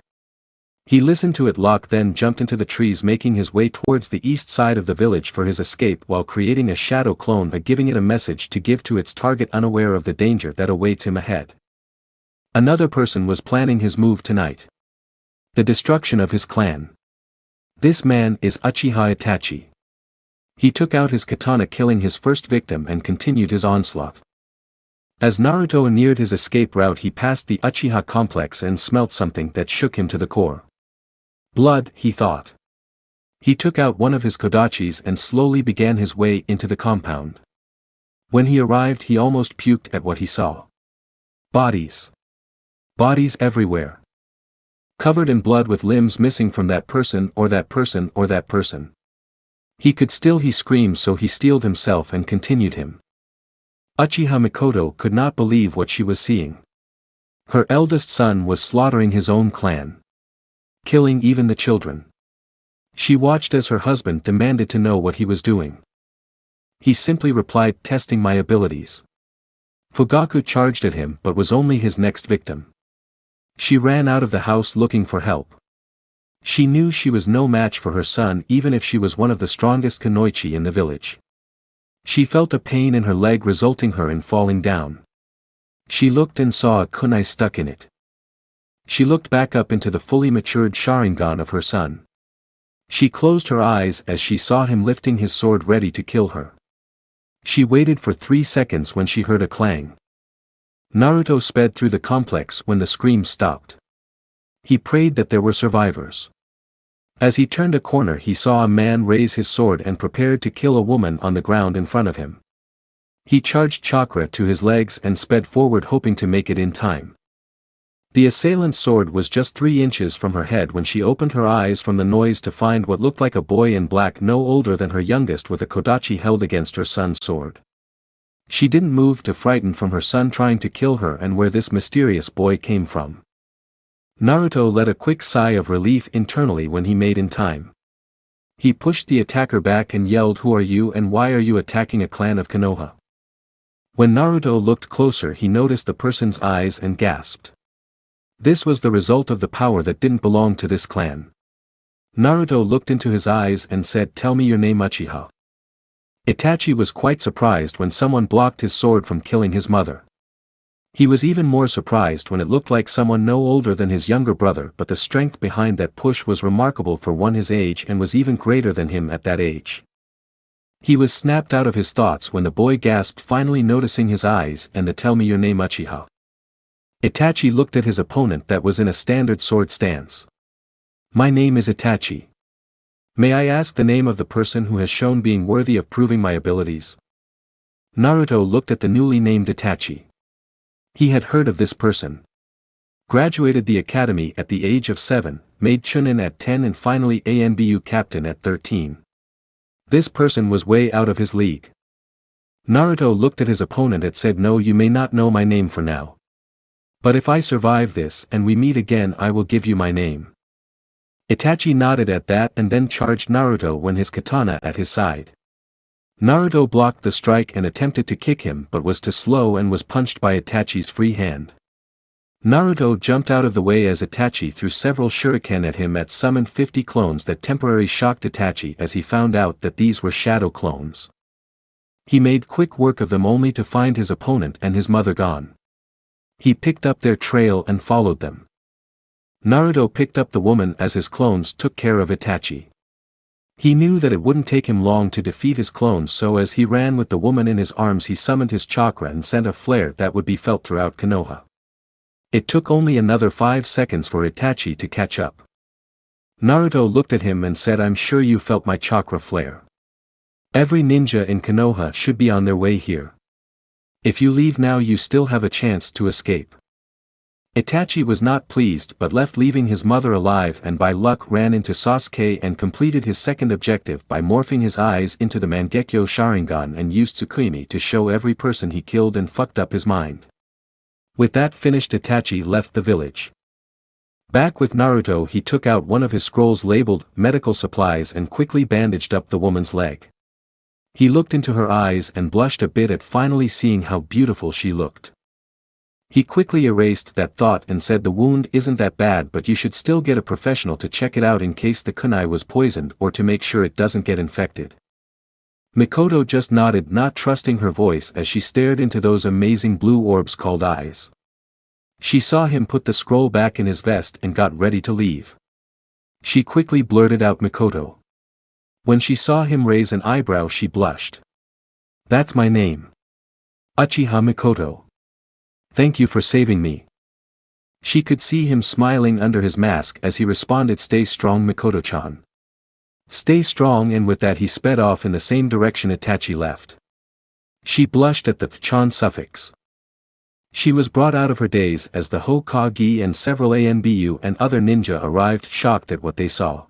He listened to it lock, then jumped into the trees, making his way towards the east side of the village for his escape while creating a shadow clone giving it a message to give to its target unaware of the danger that awaits him ahead. Another person was planning his move tonight. The destruction of his clan. This man is Uchiha Itachi. He took out his katana, killing his first victim, and continued his onslaught. As Naruto neared his escape route, he passed the Uchiha complex and smelt something that shook him to the core. Blood, he thought. He took out one of his kodachis and slowly began his way into the compound. When he arrived, he almost puked at what he saw. Bodies. Bodies everywhere. Covered in blood with limbs missing from that person or that person or that person. He screamed, so he steeled himself and continued him. Uchiha Mikoto could not believe what she was seeing. Her eldest son was slaughtering his own clan. Killing even the children. She watched as her husband demanded to know what he was doing. He simply replied, testing my abilities. Fugaku charged at him but was only his next victim. She ran out of the house looking for help. She knew she was no match for her son even if she was one of the strongest kunoichi in the village. She felt a pain in her leg resulting her in falling down. She looked and saw a kunai stuck in it. She looked back up into the fully matured Sharingan of her son. She closed her eyes as she saw him lifting his sword ready to kill her. She waited for 3 seconds when she heard a clang. Naruto sped through the complex when the scream stopped. He prayed that there were survivors. As he turned a corner, he saw a man raise his sword and prepared to kill a woman on the ground in front of him. He charged chakra to his legs and sped forward, hoping to make it in time. The assailant's sword was just 3 inches from her head when she opened her eyes from the noise to find what looked like a boy in black, no older than her youngest, with a kodachi held against her son's sword. She didn't move to frighten from her son trying to kill her and where this mysterious boy came from. Naruto let a quick sigh of relief internally when he made in time. He pushed the attacker back and yelled, "Who are you and why are you attacking a clan of Konoha?" When Naruto looked closer, he noticed the person's eyes and gasped. This was the result of the power that didn't belong to this clan. Naruto looked into his eyes and said, "Tell me your name." Uchiha. Itachi was quite surprised when someone blocked his sword from killing his mother. He was even more surprised when it looked like someone no older than his younger brother, but the strength behind that push was remarkable for one his age and was even greater than him at that age. He was snapped out of his thoughts when the boy gasped, finally noticing his eyes and the "Tell me your name." Uchiha. Itachi looked at his opponent that was in a standard sword stance. "My name is Itachi. May I ask the name of the person who has shown being worthy of proving my abilities?" Naruto looked at the newly named Itachi. He had heard of this person. Graduated the academy at the age of 7, made Chunin at 10 and finally ANBU captain at 13. This person was way out of his league. Naruto looked at his opponent and said, "No, you may not know my name for now. But if I survive this and we meet again, I will give you my name." Itachi nodded at that and then charged Naruto when his katana at his side. Naruto blocked the strike and attempted to kick him but was too slow and was punched by Itachi's free hand. Naruto jumped out of the way as Itachi threw several shuriken at him and summoned 50 clones that temporarily shocked Itachi as he found out that these were shadow clones. He made quick work of them only to find his opponent and his mother gone. He picked up their trail and followed them. Naruto picked up the woman as his clones took care of Itachi. He knew that it wouldn't take him long to defeat his clones, so as he ran with the woman in his arms he summoned his chakra and sent a flare that would be felt throughout Konoha. It took only another 5 seconds for Itachi to catch up. Naruto looked at him and said, "I'm sure you felt my chakra flare. Every ninja in Konoha should be on their way here. If you leave now you still have a chance to escape." Itachi was not pleased but left, leaving his mother alive, and by luck ran into Sasuke and completed his second objective by morphing his eyes into the Mangekyo Sharingan and used Tsukuyomi to show every person he killed and fucked up his mind. With that finished, Itachi left the village. Back with Naruto, he took out one of his scrolls labeled medical supplies and quickly bandaged up the woman's leg. He looked into her eyes and blushed a bit at finally seeing how beautiful she looked. He quickly erased that thought and said, "The wound isn't that bad, but you should still get a professional to check it out in case the kunai was poisoned or to make sure it doesn't get infected." Mikoto just nodded, not trusting her voice as she stared into those amazing blue orbs called eyes. She saw him put the scroll back in his vest and got ready to leave. She quickly blurted out, "Mikoto." When she saw him raise an eyebrow she blushed. "That's my name. Uchiha Mikoto. Thank you for saving me." She could see him smiling under his mask as he responded, "Stay strong, Mikoto-chan." "Stay strong," and with that he sped off in the same direction Itachi left. She blushed at the "chan" suffix. She was brought out of her daze as the Hokage and several Anbu and other ninja arrived, shocked at what they saw.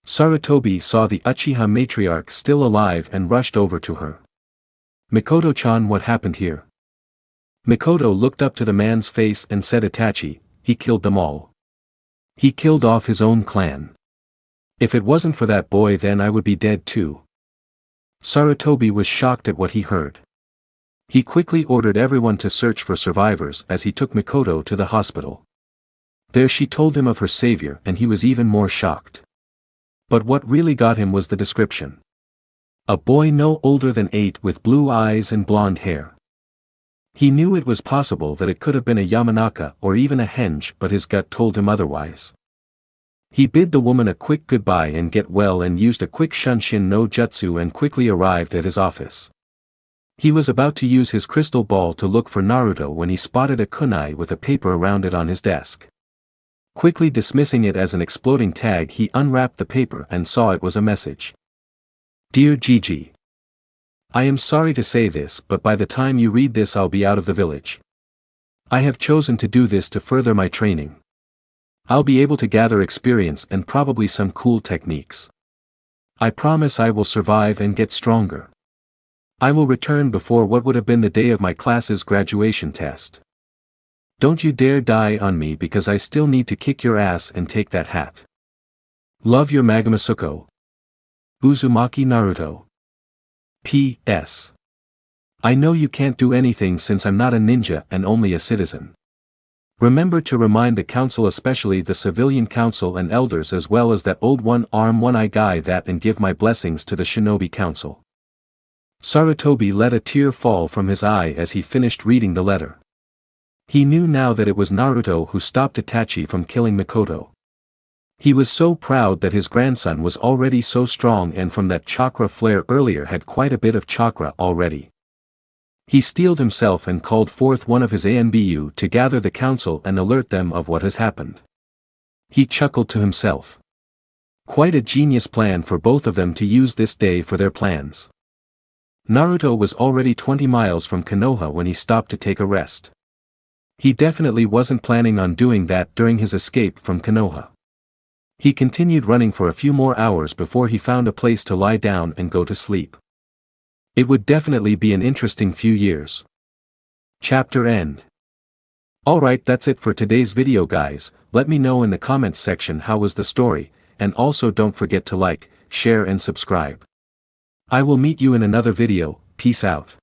Sarutobi saw the Uchiha matriarch still alive and rushed over to her. "Mikoto-chan, what happened here?" Mikoto looked up to the man's face and said, "Itachi, he killed them all. He killed off his own clan. If it wasn't for that boy then I would be dead too." Sarutobi was shocked at what he heard. He quickly ordered everyone to search for survivors as he took Mikoto to the hospital. There she told him of her savior and he was even more shocked. But what really got him was the description. A boy no older than 8 with blue eyes and blonde hair. He knew it was possible that it could have been a Yamanaka or even a henge, but his gut told him otherwise. He bid the woman a quick goodbye and get well and used a quick Shunshin no Jutsu and quickly arrived at his office. He was about to use his crystal ball to look for Naruto when he spotted a kunai with a paper around it on his desk. Quickly dismissing it as an exploding tag, he unwrapped the paper and saw it was a message. "Dear Gigi. I am sorry to say this, but by the time you read this I'll be out of the village. I have chosen to do this to further my training. I'll be able to gather experience and probably some cool techniques. I promise I will survive and get stronger. I will return before what would have been the day of my class's graduation test. Don't you dare die on me because I still need to kick your ass and take that hat. Love your Nagamasuko. Uzumaki Naruto. P.S. I know you can't do anything since I'm not a ninja and only a citizen. Remember to remind the council, especially the civilian council and elders, as well as that old one-arm one-eye guy, that, and give my blessings to the shinobi council." Sarutobi let a tear fall from his eye as he finished reading the letter. He knew now that it was Naruto who stopped Itachi from killing Mikoto. He was so proud that his grandson was already so strong and from that chakra flare earlier had quite a bit of chakra already. He steeled himself and called forth one of his Anbu to gather the council and alert them of what has happened. He chuckled to himself. Quite a genius plan for both of them to use this day for their plans. Naruto was already 20 miles from Konoha when he stopped to take a rest. He definitely wasn't planning on doing that during his escape from Konoha. He continued running for a few more hours before he found a place to lie down and go to sleep. It would definitely be an interesting few years. Chapter end. Alright, that's it for today's video guys. Let me know in the comments section how was the story, and also don't forget to like, share and subscribe. I will meet you in another video. Peace out.